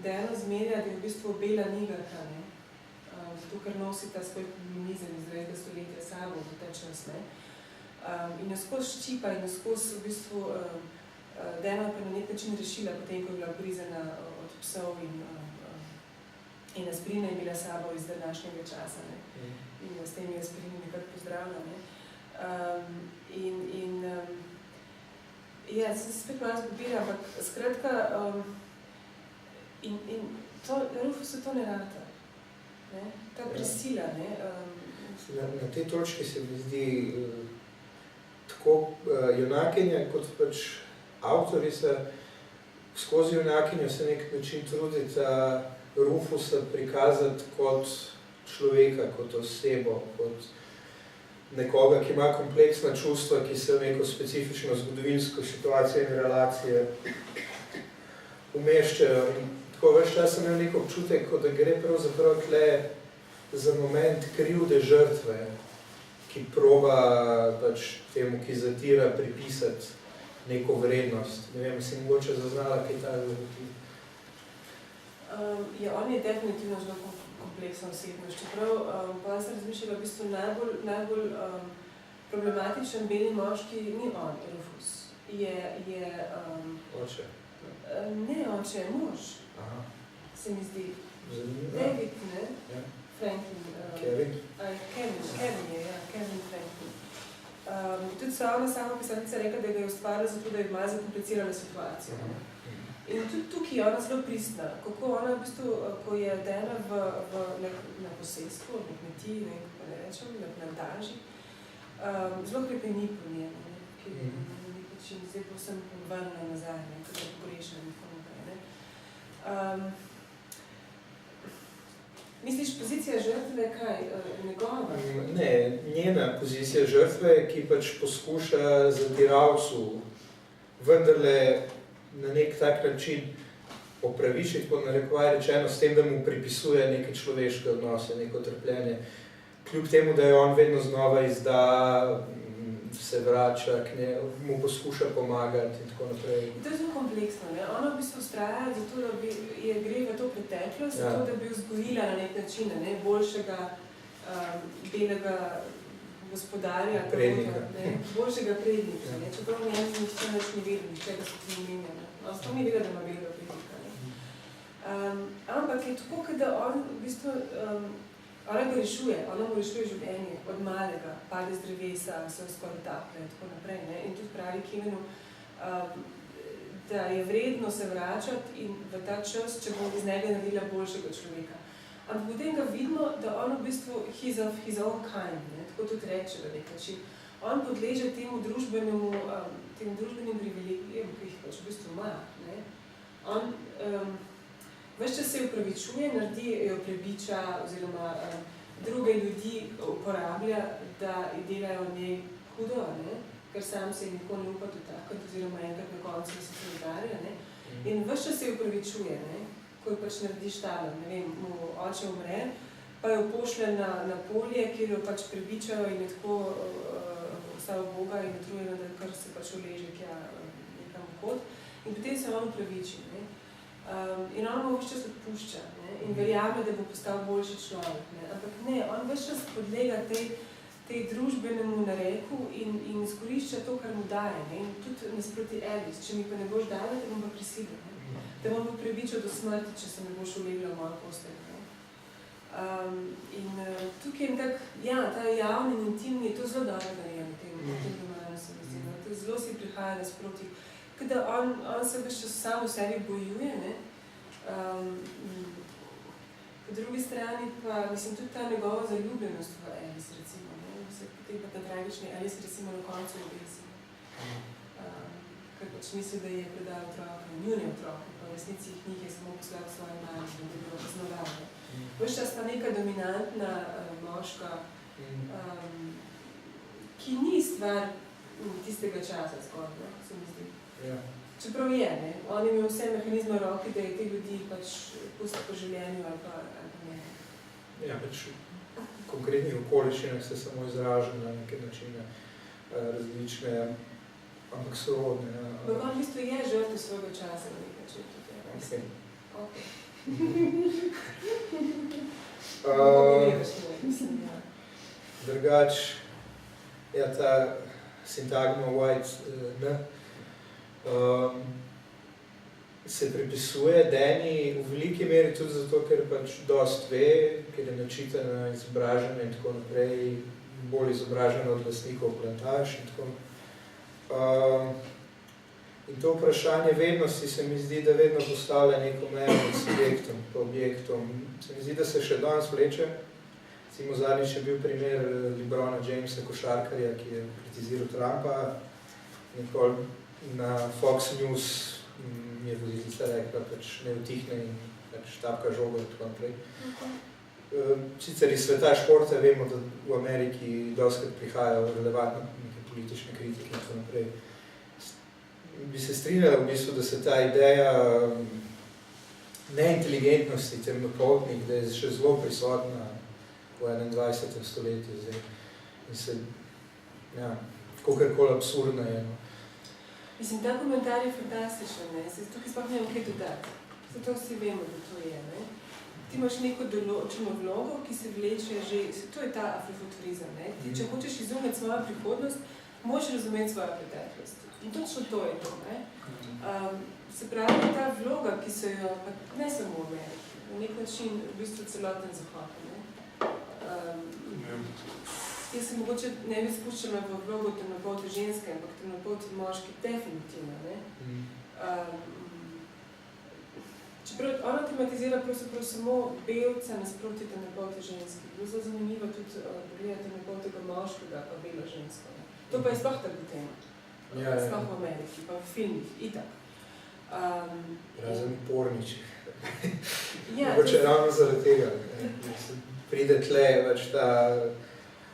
Deno zmerja, da je v bistvu bela nigarka, zato ker nosi ta svoj feminizem iz 20. stoletja sabo v ta čas. In jo skozi ščipa in jo skozi v bistvu Deno pa na nek način rešila, potem ko je bila prizena od psov in Asprina je bila sabo iz današnjega časa. In s tem je Asprina nekako pozdravila. Ja, sem se spet malo zgubila, ampak skratka, in Rufusu to ne rata, ta prisila. Na tej točki se mi zdi tako junakinja kot pač avtorica skozi junakinjo se nek način trudita Rufusa prikazati kot človeka, kot osebo, kot nekoga, ki ima kompleksna čustva, ki se v neko specifično zgodovinsko situacijo in relacije umeščajo. In tako več čas sem imel nek občutek, kot da gre pravzaprav tle za moment krivde žrtve, ki proba pač temu, ki zatira, pripisati neko vrednost. Ne vem, si mogoče zaznala, kaj ta zgodbi. Ja, on je definitivno zelo kompleksna osebnost. Čeprav pa sem razmišljala, v bistvu najbolj problematičen beli moški ni on, Rufus. Je oče? Ne, oče je mož. Aha. Se mi zdi. Zanimivo. David, ne? Ja. Franklin. Kevin? Kevin je, ja, Kevin Franklin. Tudi sama pisateljica rekla, da ga je ustvarila zato, da je malo zakomplicirala situacijo. In tudi tukaj je ona zelo pristna, kako ona v bistvu, ko je dena na posestvu, na kmetiji, ne, kako ne rečem, na daži, zelo krepeni po njemu, ne, ki na nek način zdaj povsem vrne nazaj, ne, kako je pogrešen in tako naprej, ne. Misliš, pozicija žrtve je kaj? Njegova? Ne, njena pozicija žrtve, ki pač poskuša zatiralcu vendarle na nek tak način opravičiti, po narekovaj rečeno, s tem, da mu pripisuje neke človeške odnose, neko trpljenje. Kljub temu, da je on vedno znova izda, se vrača k mu poskuša pomagati in tako naprej. To je zelo kompleksno, ne? Ona v bistvu ustraja zato, da gre v to preteklost, zato, da bi vzgojila na nek način, ne, boljšega belega gospodarja, prednika. Boljšega prednika, ne? Čeprav njemu nišče več ni vedel, nišče ga so ti omenja, ne? On s to ni vedel, da ima belega prednika, ne? Ampak je tako, da on v bistvu ona ga rešuje, ona mu rešuje življenje od malega, pade z drevesa, se skoraj taple in tako naprej, ne? In tudi pravi Kevinu, da je vredno se vračati in v ta čas, če bo iz njega naredila boljšega človeka. Ampak potem ga vidimo, da on v bistvu his of his own kind, ne? Tako tudi reče na nek način. On podleže temu družbenim privilegijem, ki jih pač v bistvu ima, ne? On ves čas se upravičuje, naredi jo prebiča oziroma druge ljudi uporablja, da delajo v njej hudo, ne? Ker sam se nikoli ne upa dotakati oziroma enkrat na koncu se solidarja, ne? In ves čas se upravičuje, ne? Ko jo pač naredi štalen, ne vem, mu oče umre, pa jo pošle na polje, kjer jo pač prebičajo in je tako vsa Boga in utrujena, da kar se pač uleže kja nekam v kot. In potem se on upraviči, ne? In on mu vse čas odpušča, ne? In verjame, da bo postal boljši človek, ne? Ampak ne, on vse čas podlega tej družbenemu nareku in izkorišča to, kar mu daje, ne? In tudi nasproti Alice, če mi pa ne boš dala, te bom pa prisilil, ne? Te bom pa prebičal do smrti, če se ne boš ulegla v mojo postelj, ne? In tukaj je tak, ja, ta javni in intimni, je to zelo dobro narejeno v tem romanu, se mi zdi, to zelo si prihaja nasproti. Da on se veš sam v sebi bojuje, ne? Po drugi strani pa, mislim, tudi ta njegova zaljubljenost v Alice, recimo, ne? Potem pa ta tragični Alice, recimo, na koncu ljubezni. Ker pač misli, da je predal otroke, njune otroke, pa v resnici jih njih je samo poslal svoje manje, da bi bilo poznavljeno. Veš čas ta neka dominantna moška, ki ni stvar tistega časa skoraj, se mi zdi. Ja. Čeprav je, ne? On je imel vse mehanizme v roki, da je te ljudi pač pusti po življenju ali pa ne. Ja, pač v konkretnih okoliščinah se samo izraža na neke načine različne, ampak sorodne. Ampak on v bistvu je žrtev svojega časa na nek način tudi. Okay. Drugač, ja, ta sintagma white se pripisuje Dani v veliki meri tudi zato, ker pač dost ve, ker je načitana, izobražena in tako naprej, bolj izobražena od lastnikov plantaž in tako. In to vprašanje vednosti se mi zdi, da vedno postavlja neko mejo med subjektom pa objektom. Se mi zdi, da se še danes vleče. Recimo zadnjič je bil primer LeBrona Jamesa, košarkarja, ki je kritiziral Trumpa. Nikoli na Fox News je voditeljica rekla, pač ne utihne in pač štapka žogo in tako naprej. Sicer iz sveta športa vemo, da v Ameriki dostakrat prihajajo relevantne neke politične kritike in tako naprej. Bi se strinjala v bistvu, da se ta ideja neinteligentnosti, temnopoltnih, da je še zelo prisotna v 21. stoletju zdaj. In se, ja, kakorkoli absurdna je. Mislim, ta komentar je fantastičen, ne? Tukaj sploh nemam kaj dodati. Zato vsi vemo, da to je, ne? Ti imaš neko določeno vlogo, ki se vleče že, to je ta afrofuturizem, ne? Ti, če hočeš izumeti svojo prihodnost, moraš razumeti svojo preteklost. In točno to je to, ne? Se pravi, ta vloga, ki so jo, pa ne samo v Ameriki, na nek način v bistvu celoten zahod, ne? Jaz se mogoče ne bi spuščala v vlogo temnopolti ženske, ampak temnopolti moški definitivno, ne? Čeprav ona tematizira pravzaprav samo belce nasproti temnopolti ženski. Bilo zelo zanimivo tudi pogledati temnopoltega moškega pa belo žensko. Ne. To pa je sploh tabu tema. Sploh v Ameriki, pa v filmih, itak. Razen porničih. Ja, mogoče ravno zaradi tega. Pride tle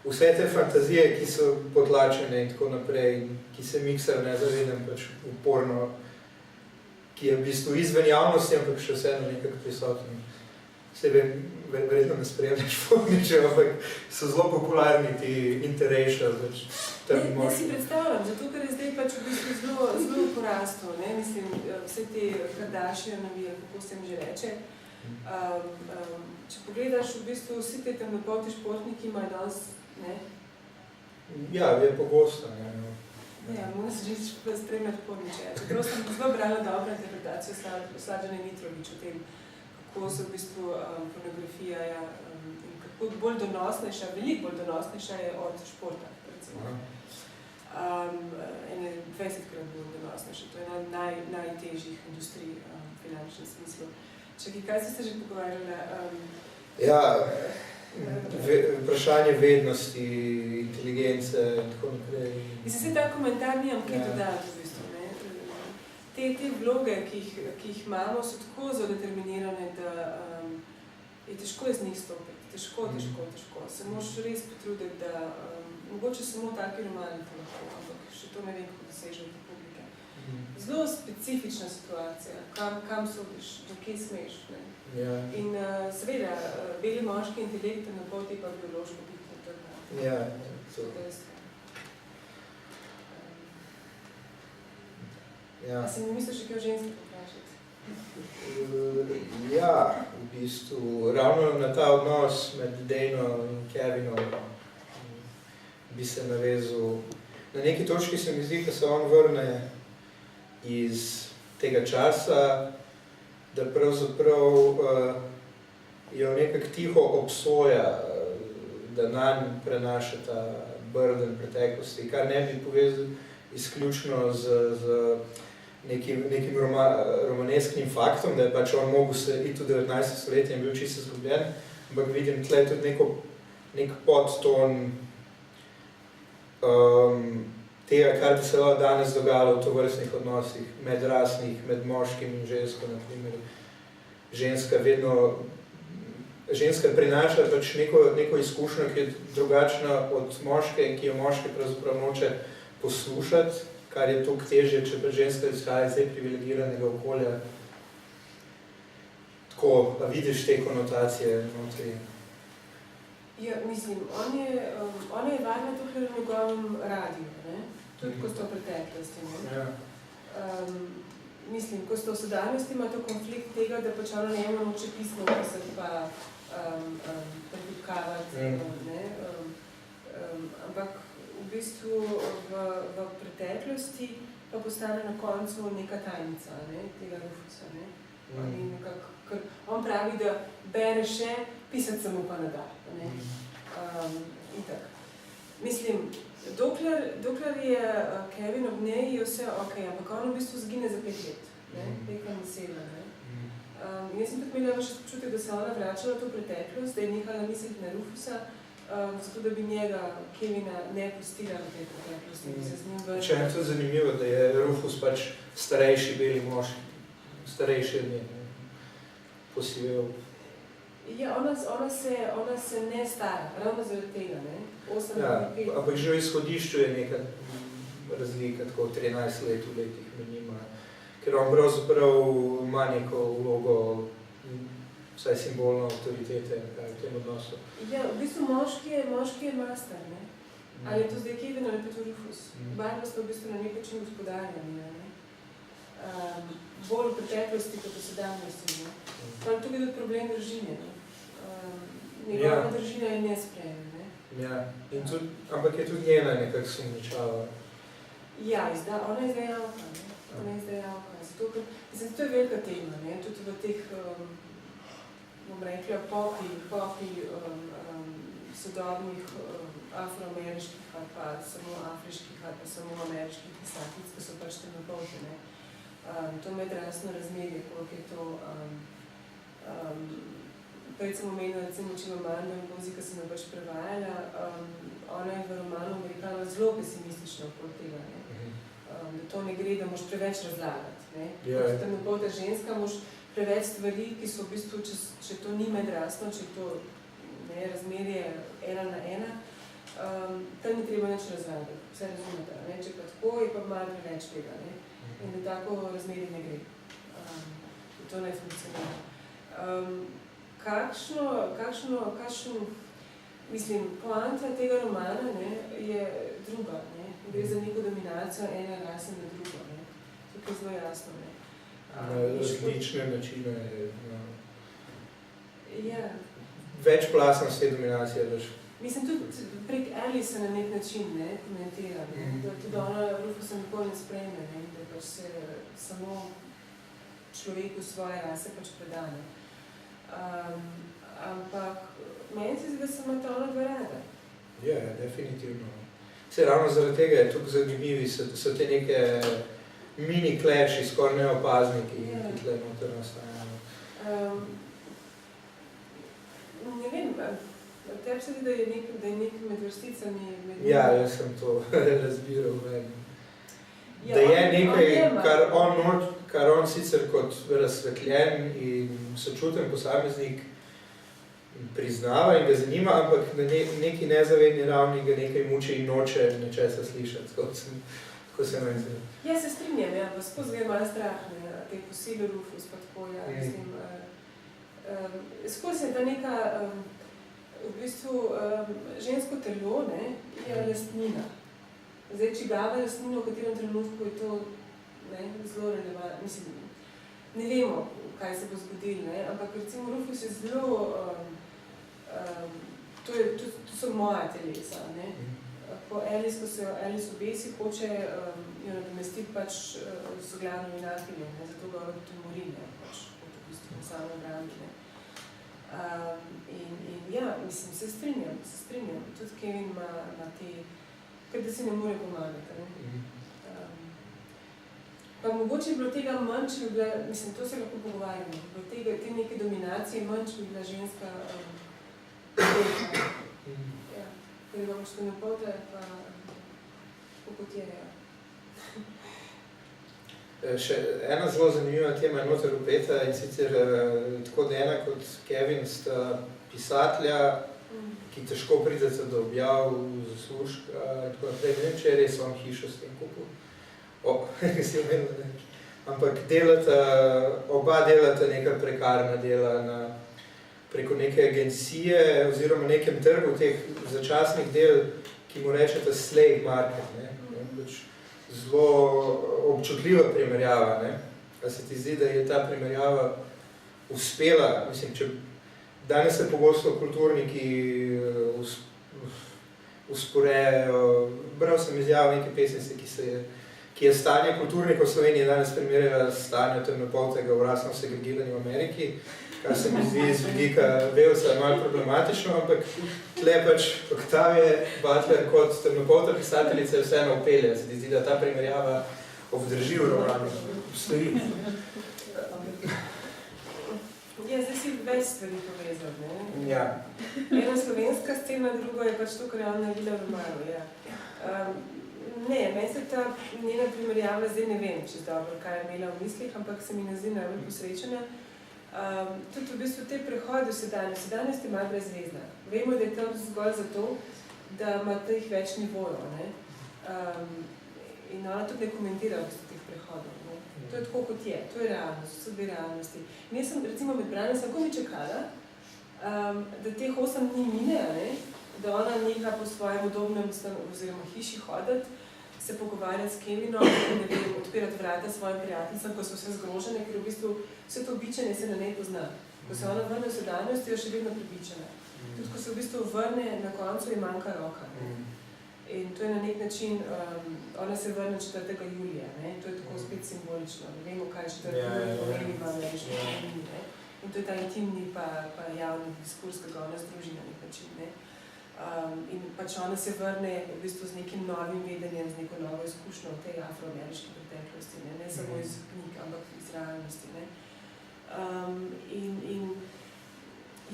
vse te fantazije, ki so potlačene in tako naprej, ki se miksajo nezavedam uporno, ki je v bistvu izven javnosti, ampak še vseeno nekako prisoten. Verjetno ne spremljaš porničev, ampak so zelo popularni ti interracial. Ne si predstavljam, zato ker je zdaj v bistvu zelo porastel, ne? Mislim, vse te Kardashianovi, kako se jim že reče. Če pogledaš, v bistvu vsi te temnopolti športniki imajo danes, ne? Ja, je pogosto, ne. Ja, moram se reči, spremljati porniče. Čeprav sem zelo brala dobro interpretacijo Slađane Mitrović o tem, kako se v bistvu pornografija in kako bolj donosnejša, veliko bolj donosnejša je od športa, recimo. 20-krat bolj donosnejša. To je ena najtežjih industrij v finančnem smislu. Čakaj, kaj ste se že pogovarjali? Ja, vprašanje vednosti, inteligence in tako naprej. Mislim, se ta komentar nimam kaj dodati v bistvu, ne? Te vloge, ki jih imamo, so tako zelo determinirane, da je težko iz njih stopiti. Težko. Se moraš res potruditi, da mogoče samo taki romani to lahko, ampak še to ne vem, kako dosežejo te publike. Zelo specifična situacija, kam sodiš, do kje smeš, ne? Ja. In seveda, beli moški intelekt na poti pa biološko biti trga. Ja, to je dejstvo. Ja. A si mi misliš še kaj o ženski poprašati? Ja, v bistvu, ravno na ta odnos med Dano in Kevinom bi se navezal. Na neki točki se mi zdi, da se on vrne iz tega časa, da pravzaprav jo nekako tiho obsoja, da nanj prenaša ta burden preteklosti, kar ne bi povezal izključno z nekim romanesknim faktom, da je pač on mogel se iti v 19. stoletje in bil čisto izgubljen, ampak vidim tle tudi nek podton tega, kar bi se danes dogajalo v tovrstnih odnosih, medrasnih, med moškim in žensko, na primer. Ženska prinaša pač neko izkušnjo, ki je drugačna od moške, ki jo moški pravzaprav noče poslušati, kar je toliko težje, če pa ženska izhaja iz privilegiranega okolja. Tako, a vidiš te konotacije notri? Ja, mislim, ona je varna tukaj v njegovem radiju, ne? Tudi ko sta v preteklosti, ne? Ja. Mislim, ko sta v sedanjosti, ima to konflikt tega, da pač ona njemu noče pismo pisati pa predipkavati, ne? Ampak v bistvu v preteklosti pa postane na koncu neka tajnica, ne, tega Rufusa, ne. Ker on pravi, da bere še, pisati se mu pa ne da, ne. Itak. Mislim, dokler je Kevin ob njej, je vse okej, ampak on v bistvu zgine za 5 let, ne, 5 let, ne. Jaz sem tudi imela še občutek, da se ona vračala v to preteklost, da je nehala misliti na Rufusa, zato da bi njega, Kevina, ne pustila v tej preteklosti, bi se z njim vrnila. Če je to zanimivo, da je Rufus pač starejši beli moški, starejši od nje, posivel. Ja, ona se ne stara, ravno zaradi tega, ne? 8 Ja, let. ampak že v izhodišču je neka razlika, tako 13 let v letih med njima, ker on pravzaprav ima neko vlogo, vsaj simbolno avtoritete v tem odnosu. Ja, v bistvu moški je master, ne? Ali je to zdaj Kevin ali pa to Rufus? Barva sta v bistvu na nek način gospodarjami, ne? Bolj v preteklosti kot v sedanjosti, ne? Pa tukaj je tudi problem družine, ne? Njegova družina je ne sprejeme, ne? Ja, ampak je tudi njena nekako sumničava. Ja, ona je izdajalka, ne? Ona je izdajalka. Zato, to je velika tema, ne? Tudi v teh, bom rekla, popi sodobnih afroameriških ali pa samo afriških ali pa samo ameriških pisateljic, ki so pač temnopolti, ne? To medrasno razmerje, koliko je to prej sem omenila, recimo, Chimamanda Ngozi, ki sem jo pač prevajala, ona je v romanu Amerikana zelo pesimistična okoli tega, ne? Da to ne gre, da moš preveč razlagati, ne? Kot temnopolta ženska, moš preveč stvari, ki so v bistvu, če to ni medrasno, če to ne, razmerje 1 na 1, tam ni treba nič razlagati, vse razumete, ne? Če pa tako, je pa malo preveč tega, ne? In da tako razmerje ne gre. To ne funkcionira. Mislim, poanta tega romana, ne, je druga, ne? Gre za neko dominacijo ene rase na drugo, ne? Tukaj je zelo jasno, ne? Različne načine. Ja. Večplastnost te dominacije, veš. Mislim, tudi prek Alice na nek način, ne, komentira, ne? Da tudi ona Rufusa nikoli ne sprejme, ne? Da pač se samo človeku svoje rase pač predane. Ampak meni se zdi, da se imata ona dva rada. Ja, definitivno. Vse ravno zaradi tega je tukaj zanimivi, so te neke mini kleši, skoraj neopazni, ki tle noter nastajajo. Ne vem, tebi se zdi, da je nek med vrsticami... Ja, jaz sem to razbiral vedno. Da je nekaj, kar on sicer kot razsvetljen in sočuten posameznik priznava in ga zanima, ampak na neki nezavedni ravni ga nekaj muči in noče nečesa slišati, tako se meni zdi. Ja, se strinjam, ja, pa skozi ga je malo strah, ne, te posile Rufus, pa tako, ja, mislim, skozi je ta neka, v bistvu, žensko telo, ne, je lastnina. Zdaj, čigava lastnina, v katerem trenutku je to, ne, zelo relevantno, mislim, ne vemo, kaj se bo zgodilo, ne, ampak recimo Rufus je zelo, to so moja telesa, ne. Po Alice, ko se jo Alice obesi, hoče jo nadomestiti pač z glavno junakinjo, ne, zato ga tudi mori, ne, pač v bistvu samo obrambi, ne. In ja, mislim, se strinjam, tudi Kevin ima te, ker da si ne more pomagati, ne. Pa mogoče bi bilo tega manj, če bi bila, mislim, to se lahko pogovarjamo, bi bilo te neke dominacije manj, če bi bila ženska ja, ker imamo što napote, pa kot je, ja. Še ena zelo zanimiva tema je noter upeta in sicer tako Dena kot Kevin sta pisatelja, ki težko pridete do objav, zaslužka in tako naprej. Ne vem, če je res on hišo s tem kupil. Si omenila, ne. Ampak oba delata neka prekarna dela preko neke agencije oziroma nekem trgu teh začasnih del, ki mu rečete slave market, ne. Zelo občutljiva primerjava, ne. A se ti zdi, da je ta primerjava uspela, mislim, če danes se pogosto kulturniki usporejajo, bral sem izjavo neke pesnice, ki je stanje kulturnikov v Sloveniji danes primerjala s stanjem temnopoltega v rasno segregiranju v Ameriki, kar se mi zdi z vidika Velsa malo problematično, ampak tle pač Octavia Butler kot temnopolta pisateljica je vseeno upelja. Se ti zdi, da ta primerjava obdrži v romanu? Stoji. Ja, zdaj si več stvari povezal, ne? Ja. Ena slovenska scena, drugo je pač to, kar je ona naredila v romanu, ja. Ne, meni se ta njena primerjava, zdaj ne vem, če dobro, kaj je imela v mislih, ampak se mi ne zdi najbolj posrečena. Tudi v bistvu te prehode v sedanjost je malo brezvezna. Vemo, da je tam zgolj zato, da ima teh več nivojev, ne. In ona tudi ne komentira v bistvu teh prehodov, ne. To je tako, kot je, to je realnost, so dve realnosti. In jaz sem, recimo, med branjem sem komaj čakala, da teh 8 dni mine, ne, da ona neha po svojem udobnem oziroma hiši hoditi, se pogovarjati s Kevinom, ne vem, odpirati vrata svojim prijateljicam, ko so vse zgrožene, ker v bistvu vse to bičenje se na njej pozna. Ko se ona vrne v sedanjost, je še vedno prebičena. Tudi ko se v bistvu vrne, na koncu ji manjka roka. In to je na nek način, ona se vrne 4. julija, ne? To je tako spet simbolično. Ne vemo, kaj 4. julija pomeni v ameriški zgodovini, ne? In to je ta intimni pa javni diskurs, ki ga ona združi na nek način, ne? In pač ona se vrne v bistvu z nekim novim vedenjem, z neko novo izkušnjo v tej afroameriški preteklosti, ne samo iz knjig, ampak iz realnosti, ne. In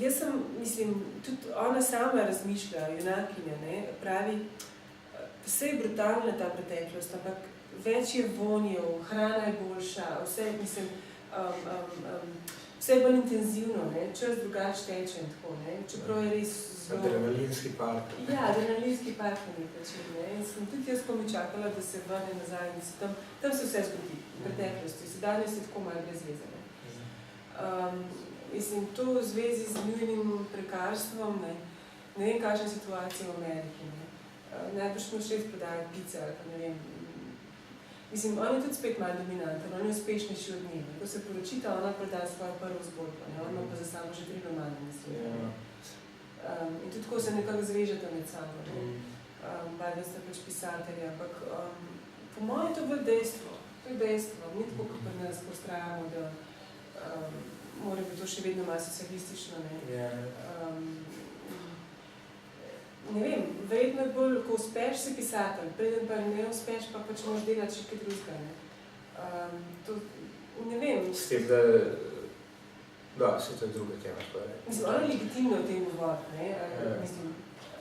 Jaz sem, mislim, tudi ona sama razmišlja, junakinja, ne, pravi, vse je brutalna ta preteklost, ampak več je vonjev, hrana je boljša, vse, mislim, vse je bolj intenzivno, ne, čas drugače teče in tako, ne, čeprav je res zelo... Adrenalinski park. Ja, adrenalinski park na nek način, ne, in sem tudi jaz komi čakala, da se vrne nazaj, in tam se vse zgodi, v preteklosti, sedanjost je tako malo brez veze, ne. Mislim, to v zvezi z nujnim prekarstvom, ne vem, kakšna situacija v Ameriki, ne. Najbrž smo še prodajajo pice, ali pa ne vem. Mislim, on je tudi spet malo dominanten, on je uspešnejši od njega. Ko se poročita, ona prodaja svojo prvo zgodbo, ne, on ima pa za sabo že 3 romane, mislim. In tudi tako se nekako zvežeta med sabo, ne. Bajda sta pač pisatelji, ampak po mojem je to bolj dejstvo. To je dejstvo, ni tako, kot pri nas postrajamo, da mora biti to še vedno malo socialistično, ne. Ne vem, verjetno je bolj, ko uspeš si pisatelj, preden pa ne uspeš, pa pač moraš delati še kaj drugega, ne. To, ne vem. S tem, da, se to je druga tema. Mislim, ona je legitimno o tem govoriti, ne, mislim,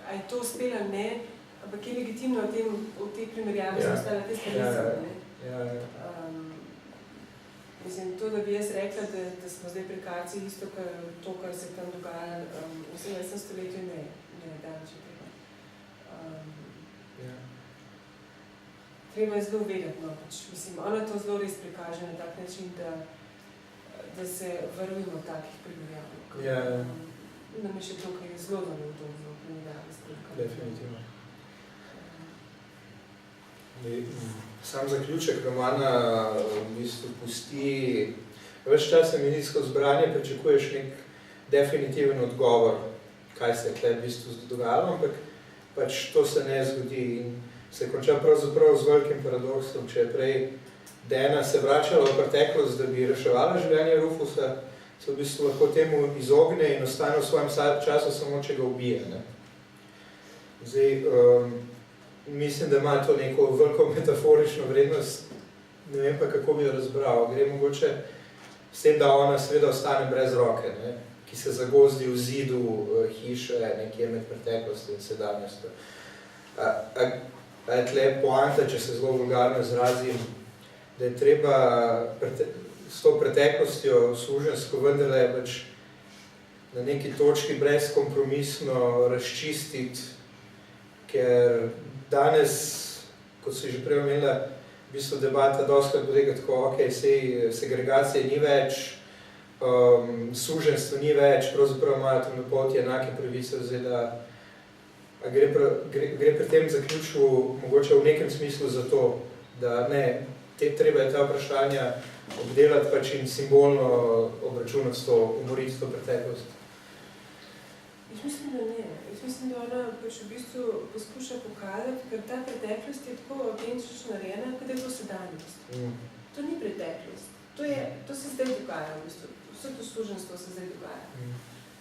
a je to uspela, ne, ampak je legitimno o tem, v tej primerjavi so ostala te stvari, ne. Mislim, to, da bi jaz rekla, da smo zdaj prekarci isto, to, kar se tam dogaja v 17. stoletju, ne daleč od tega. Treba je zelo vedeti, no, pač, mislim, ona to zelo res prikaže na tak način, da se varujemo takih primerjav. Nam je še to, kar je zelo neudobno v primerjavi s tem. Definitivno. Sam zaključek romana v bistvu pusti, več časa medijsko zbranje, pričakuješ nek definitiven odgovor, kaj se je tle v bistvu dogajalo, ampak pač to se ne zgodi in se konča pravzaprav z velikim paradoksom. Če je prej Dana se vračala v preteklost, da bi reševala življenje Rufusa, se v bistvu lahko temu izogne in ostane v svojem času samo, če ga ubije, ne. Zdaj, mislim, da ima to neko veliko metaforično vrednost, ne vem pa, kako bi jo razbral. Gre mogoče s tem, da ona seveda ostane brez roke, ne, ki se zagozdi v zidu hiše nekje med preteklostjo in sedanjostjo. A je tle poanta, če se zelo vulgarno izrazim, da je treba s to preteklostjo suženjsko vendarle pač na neki točki brezkompromisno razčistiti, ker danes, kot si že prej omenila, v bistvu debata dostikrat poteka tako, sej segregacije ni več, suženjstvo ni več, pravzaprav imajo temnopolti enake pravice, zdaj da gre pri tem zaključku mogoče v nekem smislu za to, da ne, treba je ta vprašanja obdelati pač in simbolno obračunati s to, umoriti to preteklost. Jaz mislim, da ne. Jaz mislim, da ona pač v bistvu poskuša pokazati, ker ta preteklost je tako autentično narejena, kot je to sedanjost. To ni preteklost. To se zdaj dogaja v bistvu. Vse to suženjstvo se zdaj dogaja.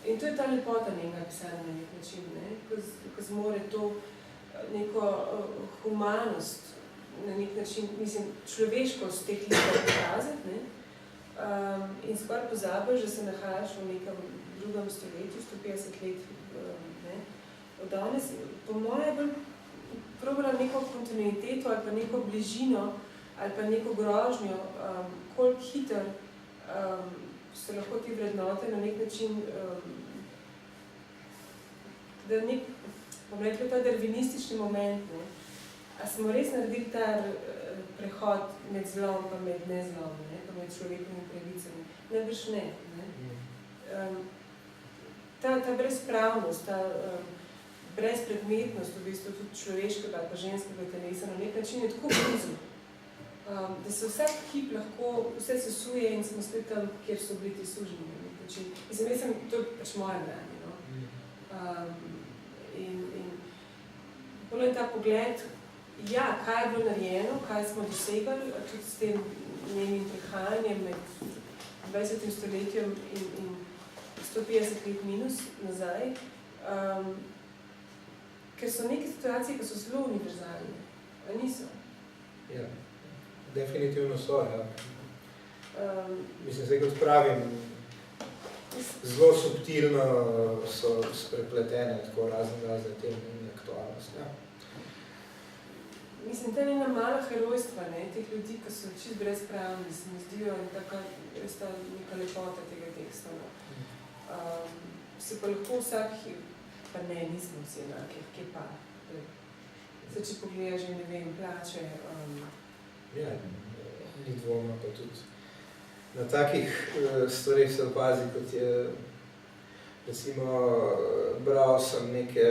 In to je ta lepota njega pisanja na nek način, ne? Ko zmore to neko humanost, na nek način, mislim, človeškost teh likov pokazati, ne? In skoraj pozabiš, da se nahajaš v nekem drugem stoletju, 150 let, ne? Od danes, po moje, bolj probala neko kontinuiteto ali pa neko bližino ali pa neko grožnjo, koliko hiter se lahko ti vrednote na nek način, da nek, bom rekla, ta darwinistični moment, ne? A smo res naredili ta prehod med zlom pa med nezlom, ne? Pa med človekovimi pravicami? Najbrž ne, ne? Ta brezpravnost, ta brezpredmetnost v bistvu tudi človeškega ali pa ženskega telesa na nek način je tako blizu, da se vsak hip lahko vse sesuje in smo spet tam, kjer so bili ti suženi na nek način. Mislim, jaz sem, to je pač moje branje, no? In bolj je ta pogled, ja, kaj je bilo narejeno, kaj smo dosegali, tudi s tem njenim prehajanjem med 20. stoletjem in 150 let minus nazaj, ker so neke situacije, ki so zelo univerzalne, a niso? Ja, definitivno so, ja. Mislim, zdaj kot pravim. zelo subtilno so sprepletene tako razne teme in aktualnost. Ja. Mislim, ta njena mala herojstva, teh ljudi, ki so čist brezpravni, se mi zdijo in taka res ta neka lepota tega teksta. Se pa lahko vsak, pa ne, nismo vsi enaki, kje pa. Se, če pogledaš, ne vem, plače. Ja, ni dvoma, pa tudi na takih stvarih se opazi, kot je, recimo, bral sem neke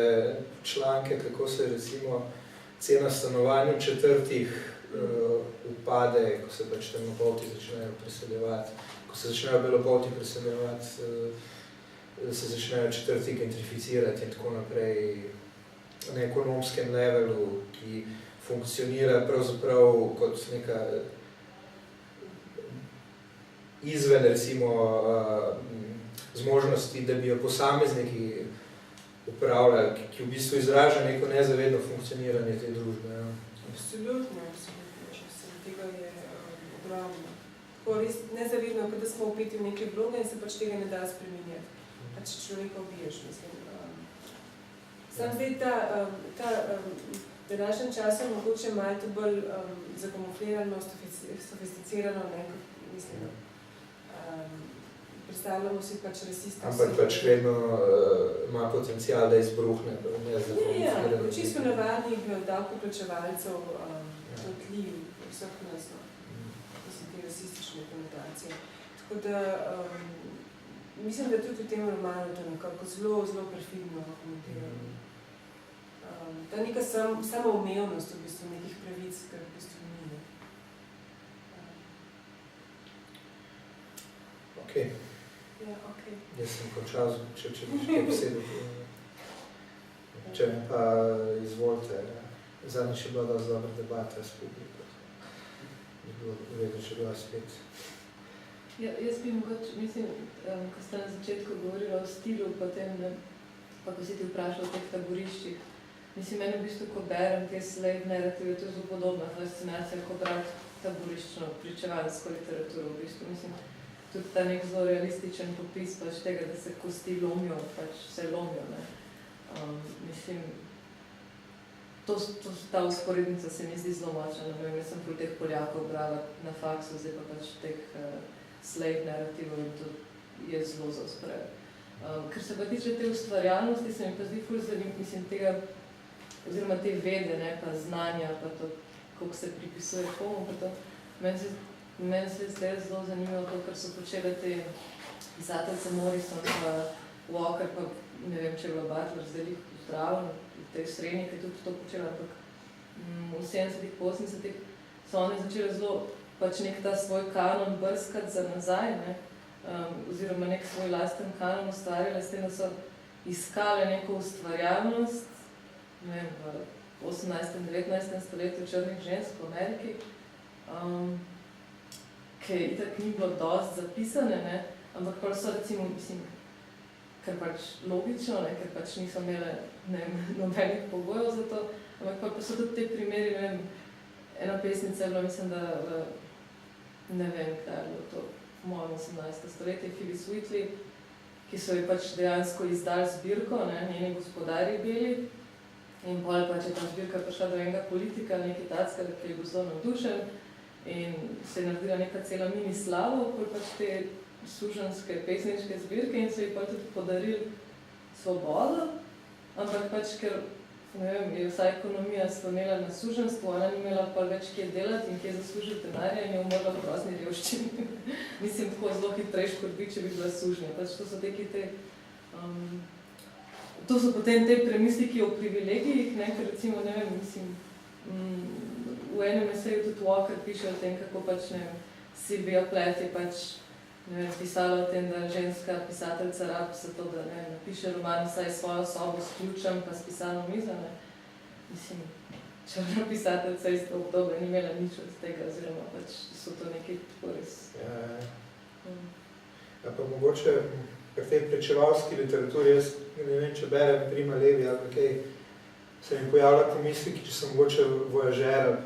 članke, kako se recimo cena stanovanj v četrtih upade, ko se pač temnopolti začnejo preseljevati, ko se začnejo belopolti preseljevati, se začnejo četrti gentrificirati in tako naprej na ekonomskem levelu, ki funkcionira pravzaprav kot neka izven, recimo, zmožnosti, da bi jo posamezniki upravljali, ki v bistvu izraža neko nezavedno funkcioniranje te družbe. Ja. Absolutno. Tega je ogromno. Tako res nezavedno, da smo upeti v neke vloge in se pač tega ne da spremenjati. Pač človeka ubiješ, mislim. Sam zdaj ta današnjem času mogoče malo bolj zakamuflirano, sofisticirano, mislim. Predstavljamo si pač rasista. Ampak pač vedno ima potencial, da izbruhne. Ja, čisto navadnih davkoplačevalcev, dotljiv, vseh nas, te rasistične konotacije. Tako da, mislim, da tudi v tem romanu to nekako zelo, zelo perfidno komentiramo. Ta neka samoumevnost v bistvu nekih pravic, kar v bistvu ni. Okej. Ja, okej. Jaz sem končal, če bi še kaj besedo. Če me pa izvolite, zadnjič je bila dosti dobra debata s publiko. Je bilo vedno, če bila spet. Ja, jaz bi mogoče, mislim, ko ste na začetku govorili o stilu, potem, pa ko si ti vprašal o teh taboriščih, mislim, meni v bistvu, ko berem te slave narrative, to je zelo podobna fascinacija, ko brati taboriščno, pričevalsko literaturo, v bistvu, mislim, tudi ta nek zelo realističen popis pač tega, da se kosti lomijo, pač se lomijo, ne. Mislim, ta usporednica se mi zdi zelo močna, ne vem, jaz sem pol teh Poljakov brala na faksu, zdaj pa pač teh slave narrativov in to je zelo zaospred. Ker se pa tiče te ustvarjalnosti, se mi pa zdi ful zanimivo, mislim, tega, oziroma te vede, ne, pa znanja, pa to, koliko se pripisuje komu, pa to, meni se zdaj zelo zanimivo to, kar so počele te pisateljce Morrison, pa Walker, pa ne vem, če je bila Butler, zdaj jih zdravljeno, te srednje, ki je tudi to počela, ampak v 70-ih, 80-ih so one začele zelo pač nek ta svoj kanon brskati za nazaj, ne, oziroma nek svoj lasten kanon ustvarjale, s tem, da so iskale neko ustvarjalnost, ne vem, v 18. in 19. stoletju črnih žensk v Ameriki, ki itak ni bilo dosti zapisane, ne, ampak pa so recimo, mislim, ker pač logično, ne, ker pač niso imele, ne vem, nobenih pogojev za to, ampak pa so tudi te primeri, ne vem, ena pesnica je bila, mislim, da ne vem, kaj je bilo to, v mojem 18. stoletje, Phyllis Wheatley, ki so ji pač dejansko izdali zbirko, ne, njeni gospodarji beli, in potem pač je ta zbirka prišla do enega politika, nekaj tacka, ki je bil zelo navdušen, in se je naredila neka cela mini slava okoli pač te suženjske pesniške zbirke in so ji pa tudi podarili svobodo, ampak pač, ker ne vem, je vsa ekonomija slonela na suženjstvu, ona ni imela pa več kje delati in kje zaslužiti denarja in je umrla v grozni revščini. Mislim, tako zelo hitrejš kot bi, če bi bila sužnja. Pač to so to so potem te premisliki o privilegijih, ne, ker recimo, ne vem, mislim, v enem eseju tudi Walker piše o tem, kako pač, ne vem, Sylvia Plath je pač, ne vem, pisala o tem, da ženska pisateljca rabi za to, da ne napiše roman vsaj svojo sobo s ključem pa s pisalno mizo, ne. Mislim, črna pisateljca iz tega obdobja ni imela nič od tega, oziroma pač so to nekaj tako res. Ja, pa mogoče pri tej pričevalski literaturi, jaz ne vem, če berem Prima Levi ali kaj, se mi pojavlja pomisliki, če sem mogoče vojažer.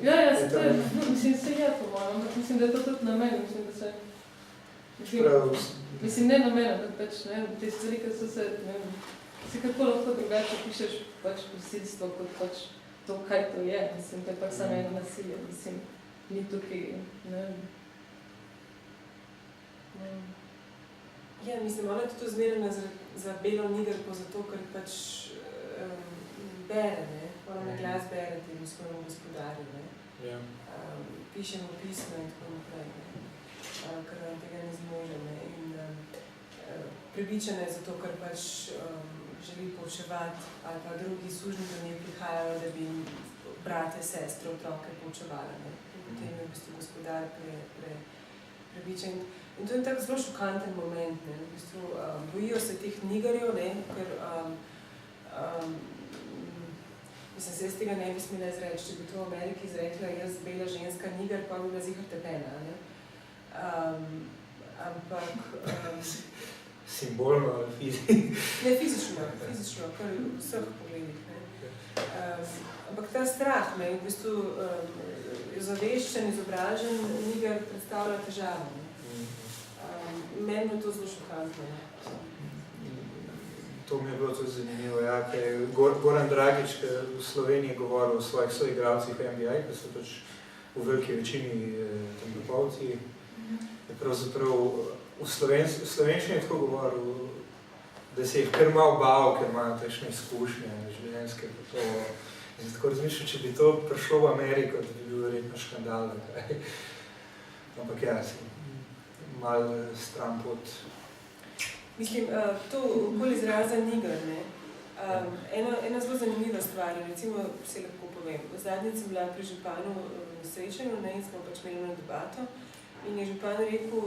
Ja, to je, mislim, se je po mojem, ampak mislim, da je to tudi namen, mislim, da se... Prav, Mislim, ne namen, ampak pač, ne, te stvari, ki so se, ne vem, si kako lahko drugače pišeš pač posilstvo, kot pač to, kaj to je. Mislim, to je pač samo eno nasilje, mislim, ni tukaj, ne vem. Ja, mislim, ona je tudi zmerena za belo nigerko, zato, ker pač bere, ne? Ona na glas bere temu svojemu gospodarju, ne? Ja. Pišemo pismo in tako naprej, ne? Ker tega ne zmože, ne? In prepričana je zato, ker pač želi poučevati, ali pa drugi služni do nje prihajajo, da bi brate, sestre, otroke poučevali, ne? In potem je v bistvu gospodar prepričan. In to je tak zelo šokanten moment, ne? V bistvu bojijo se teh nigerjev, ne? Ker mislim, se jaz tega ne bi smela izreči, če bi to v Ameriki izrekla, jaz bela ženska niger, pa bi bila zihar tepena, ne? Ampak... Simbolno ali fizično? Ne, fizično, kar v vseh pogledih, ne? Ampak ta strah, ne, v bistvu zaveščen, izobražen niger predstavlja težavo, ne? Meni je to zelo šokantno, ne? To mi je bilo tudi zanimivo, ja, ker je Goran Dragič v Sloveniji govoril o svojih soigralcih v NBA, ki so pač v veliki večini temnopolti. Je pravzaprav v slovenščini je tako govoril, da se jih kar malo bal, ker imajo takšne izkušnje življenjske. In tako razmišljam, če bi to prišlo v Ameriko, da bi bil verjetno škandal. Ampak ja, malo stran pot. Mislim, to okoli izraza niger, ne? Ena zelo zanimiva stvar, recimo se lahko povem. Zadnjič sem bila pri županu na srečanju, ne, in smo pač imeli na debato in je župan rekel,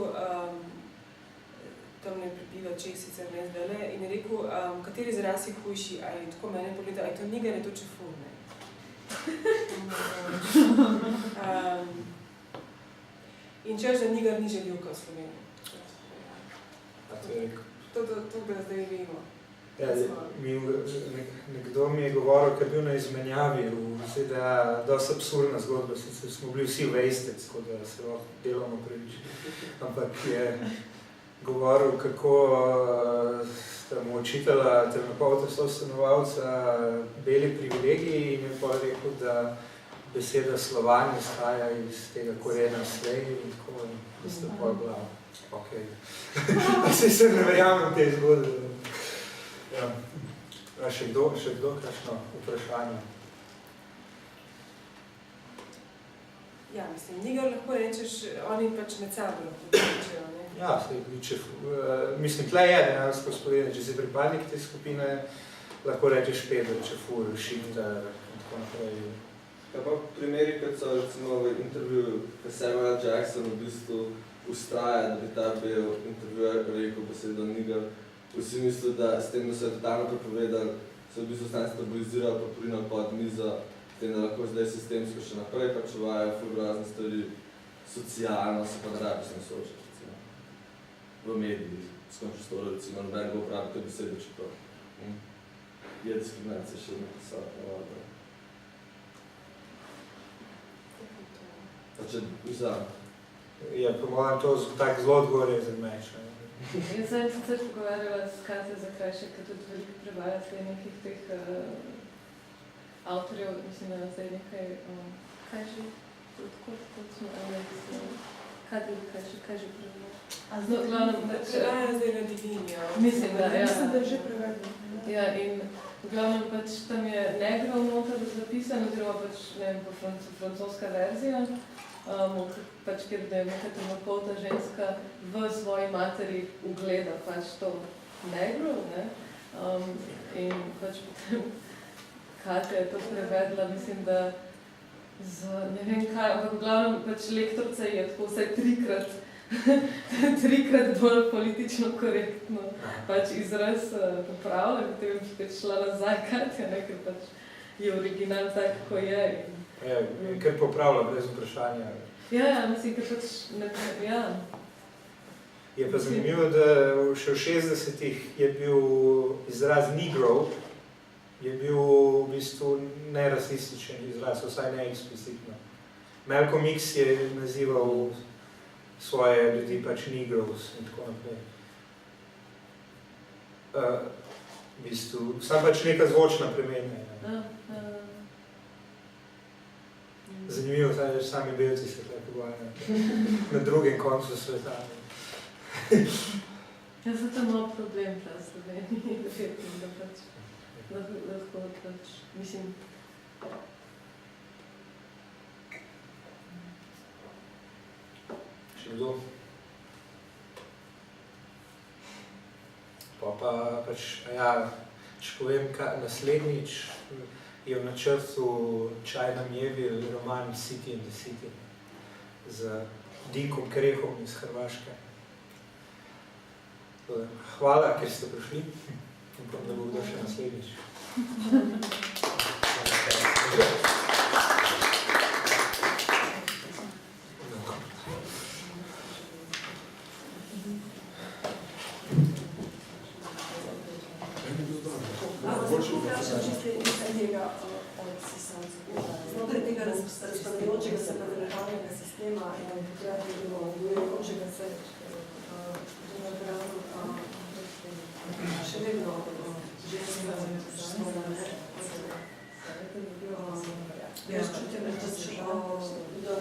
tam ne prebiva Česica, ne zdajle, in je rekel, kateri izraz je hujši, ali tako mene pogleda, ali to niger, ali to čefur, ne? In češ, da niger ni želivka v Sloveniji. To ga zdaj vemo. Ja, nekdo mi je govoril, ker je bil na izmenjavi v ZDA, dosti absurdna zgodba, sicer smo bili vsi vejstec, tako da se lahko delamo previč. Ampak je govoril, kako sta mu učitela temnopolta sostanovalca beli privilegiji in je pa rekel, da beseda Slovan izhaja iz tega korena slej in tako, da sta pa bila. Okay. Se ne verjamem te zgodbe. Ja. Še kdo, kakšno vprašanje? Ja, mislim, niger lahko rečeš, oni pač med sabo lahko pričajo, ne? Ja, mislim, tle je dejansko spovedno, če si pripadnik te skupine, lahko rečeš Pedro, Čefur, Šifter in tako naprej. Ja, pa primeri, kot so recimo v intervjuju, ko Samuel Jackson v bistvu ustraja, da bi ta bil intervjuer rekel besedo niger, vsi mislijo, da s tem, da so je totalno prepovedali, se v bistvu stane stabilizirali, pa prinali pod mizo, s tem, da lahko zdaj sistemsko še naprej pač uvajajo ful razne stvari, socialno se pa ne da bi se ne soočati, recimo, v medijih, s končustoro, recimo, noben bo upravi to besedo, čeprav je diskriminacija še napisala, ne. Pa če vzam. Ja, po mojem to tak zelo odgovorezen meč. Jaz sem sicer pogovarjala s Katjo Zakrajšek, ki tudi veliko prevaja nekih teh avtorjev, mislim, da zdaj nekaj, kaj že, točno, Katja Zakrajšek, kaj že prevaja? No, glavnem, prevaja zdaj na Divinjo. Mislim, da, ja. Mislim, da že prevedno. Ja, in v glavnem pač tam je negrov noter zapisan, oziroma pač, ne vem, po francoska verzija, pač, ker da je neka temnopolta ženska v svoji materi ugleda pač to negro, ne? In pač potem Katja je to prevedla, mislim, da z ne vem kaj, ampak v glavnem pač lektorca je tako vsaj trikrat bolj politično korektno pač izraz popravila, potem je pač šla nazaj Katja, ne, ker pač je original tak, kako je. Ja, ker popravlja brez vprašanja. Ja, mislim, ker pač ne, ja. Je pa zanimivo, da še v 60-ih je bil izraz Negro, je bil v bistvu nerasističen izraz, vsaj ne eksplicitno. Malcolm X je nazival svoje ljudi pač Negros in tako naprej. v bistvu, sam pač neka zvočna premenja. Zanimivo, da sami belci se tukaj pogovarjajo na drugem koncu sveta. Jaz sem tam malo problem v Sloveniji, da pač lahko pač, mislim. Še kdo? Pa pač, ja, če povem, naslednjič je v načrtu Čajna Mjevil roman City in the City z Dinkom Krehom iz Hrvaške. Hvala, ker ste prišli. Upam, da bo kdo še naslednjič. Znotraj tega razpadajočega se nadaljevanja sistema in odgovorjočega se še vedno ženskega jaz čutim, da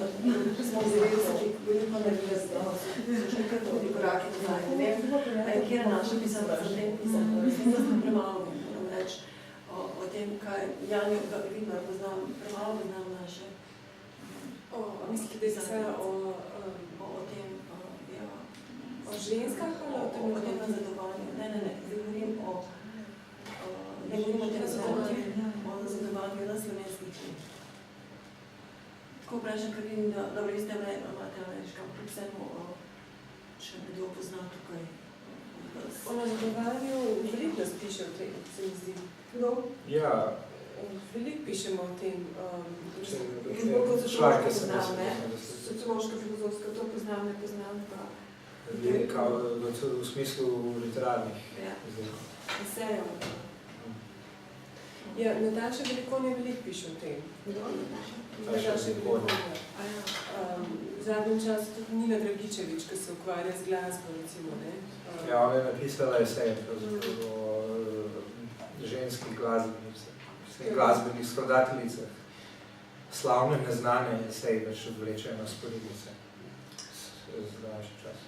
smo zavezali veliko naredili, so nekaj tudi koraki nazaj. Ne vem, kjer je naša pisana za tem pisati. Mislim, da smo premalo reči o tem, kaj Janjo vidno poznam, premalo poznam naše. Mislite, da je vse o tem, ja. O ženskah ali o tem? O tem nazadovanju. Ne. Govorim o tem nazadovanju na slovenskih čih. Tako vprašam, ker vidim, da dobro, vi ste imate ameriška, ampak vsemu še nekdo pozna tukaj. O nazadovanju veliko nas piše o tem, se mi zdi. Kdo? Ja. Veliko pišemo o tem. Šlajke se sociološka, filozofska, to poznam, ne poznam pa. V smislu literarnih. Esejev. Ja, Nataša Velikonja veliko piše o tem. Nataša Velikonja. V zadnjem času tudi Nina Dragičevič, ki se ukvarja z glasbo, recimo, ne? Ja, ona je napisala esej o ženskih glasbenih skladateljicah. Slavne, neznane esej, več odvlečejo na sporednice. Z današnji čas.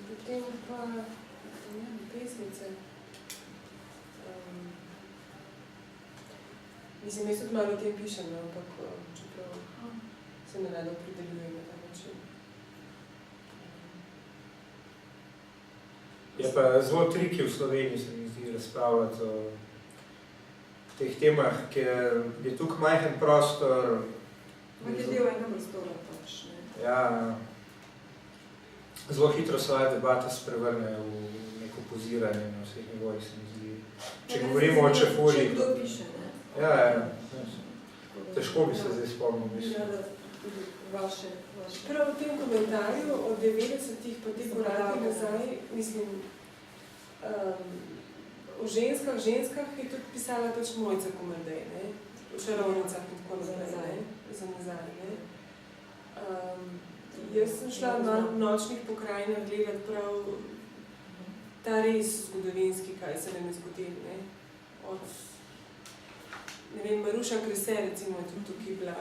Potem pa pesnice. Mislim, jaz tudi malo o tem pišem, ampak čeprav se ne rado opredeljujem na ta način. Je pa zelo triki v Sloveniji, se mi zdi, razpravljati o teh temah, ker je tukaj majhen prostor. Ampak je del enega prostora pač, ne? Ja, zelo hitro svoje debate sprevrne v neko poziranje na vseh nivojih, se mi zdi. Če govorimo o Čefurji. Če kdo piše, ne? Ja. Težko bi se zdaj spomnil, mislim. Ja, vaše. Prav v tem komentarju o 90-ih pa teh korakih nazaj, mislim, o ženskah je tudi pisala pač Mojca Komardej, ne? V Šarovnicah in tako nazaj, za nazaj, ne? Jaz sem šla v nočnih pokrajinah gledati prav ta res zgodovinski, kaj se nam je zgodil, ne? Od, ne vem, Maruša Krese, recimo, je tudi tukaj bila,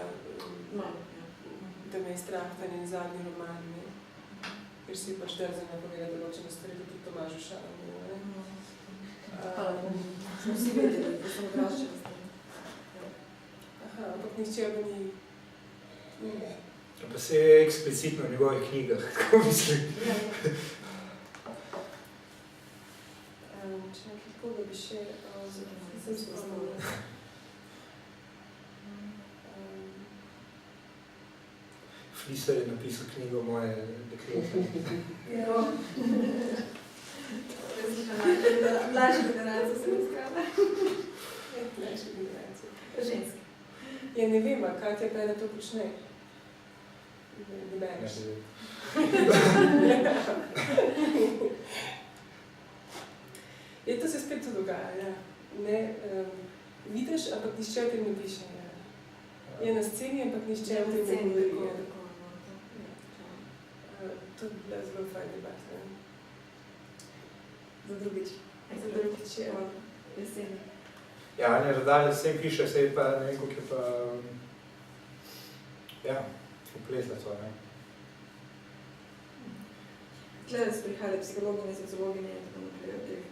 da me je strah, ta njen zadnji roman, ne? Ker si pač drzena poveda določene stvari, tudi Tomažu Šalamu, ne? Smo vsi vedeli, da smo odraščali. Aha, ampak nihče ga ni... Pa se je eksplicitno v njegovih knjigah, kako mislim. Če nekaj koga bi še sem spoznala. Fliser je napisal knjigo Moje deklete. Ja. Mlajša generacija se razkrala. Mlajša generacija. Ženske. Ja, ne vem, kaj te pa da to počne? Ne bereš. Je, to se spet to dogaja, ja. Ne, vidiš, ampak nišče o tem ne piše. Ja. Je na sceni, ampak nišče o tem ne govori. To bi bila zelo fajn debat. Za drugič. Za drugič, ja. Jeseni. Ja, Anja Radalj vse piše, vse pa ne vem, koliko je pa... Ja, uplesla to, ne. Tle so prihajali psihologinje, sociologinje in tako naprej od teh,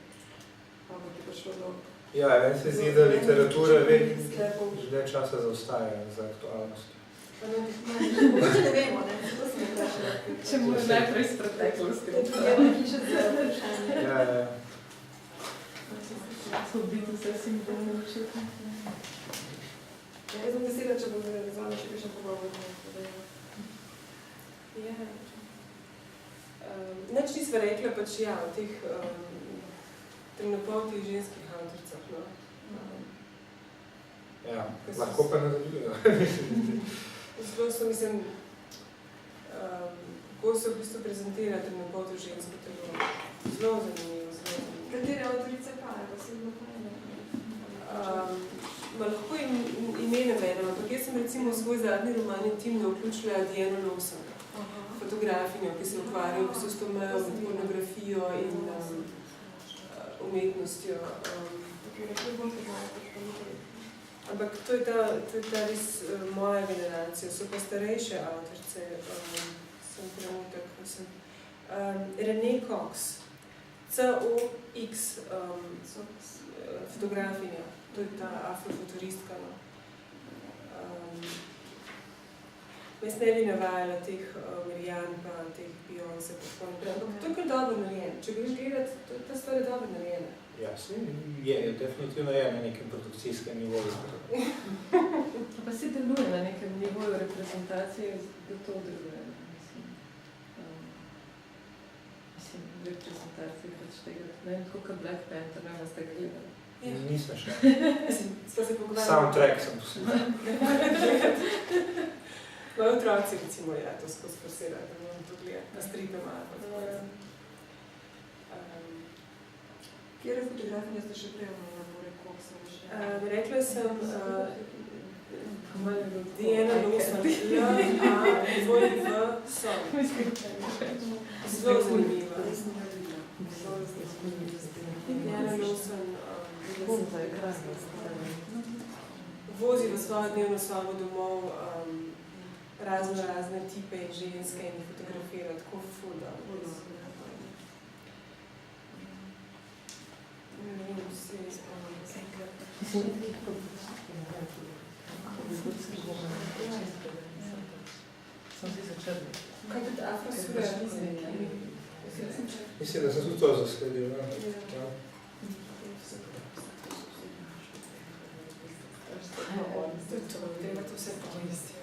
pa bo ti prišlo do... Ja, meni se zdi, da literatura sklepov. že dlje časa zaostaja za aktualnost. Pa ne vemo, ne, zato sem vprašala. Če mu je najprej iz preteklosti. Je pa hiša za vprašanje. Ja. So biti vse simptome učiti. Ja, jaz sem vesela, če bo z vami še kakšen pogovor. Ja. Nič nisva rekla pač ja, o teh temnopoltih ženskih avtoricah, no. Ja, lahko pa nadaljujejo. Zelo so, mislim, kako so v bistvu prezentirali temnopolto žensko telo. Zelo zanimivo, zelo zanimivo. Katere avtorice pa, pa se bilo pa ene? Lahko ime navedem, ampak jaz sem recimo v svoj zadnji roman intimno vključila Diano Lawson, fotografinjo, ki se ukvarja v bistvu s to mejo med pornografijo in umetnostjo. Ampak to je ta res moja generacija, so pa starejše avtorice, sem trenutek, mislim. Renee Cox, C-O-X, fotografinja, to je ta afrofuturistka. No. Jaz ne bi navajala teh Marianne pa teh Beyoncé pa tako naprej, ampak to je kar dobro narejen. Če greš gledati, ta stvar je dobro narejena. Ja, je, definitivno je na nekem produkcijskem nivoju. Pa si deluje na nekem nivoju reprezentacije, da to deluje. Mislim, reprezentacije pač tega, ne vem, tako kot Black Panther, ne vem, ste ga gledali. Ja. Nisem še. Sva se pogovarjala. Soundtrack sem poslušal. Moji otroci recimo, ja, to skozi forsirajo, da moram to gledati, na stripe malo. Kjere fotografinje ste še prej omenili, koliko sem še? Rekla sem Diana Lawson, L-A-V-V-Son. Zelo zanimiva. Diana Lawson vozi v svojo dnevno sobo domov razne tipe in ženske in fotografira tako fuda. Ne vem, vsi Kaj tudi afro-surrealizem? Mislim, da sem tudi to zasledil. Ja. To je to, treba to vse pomesti.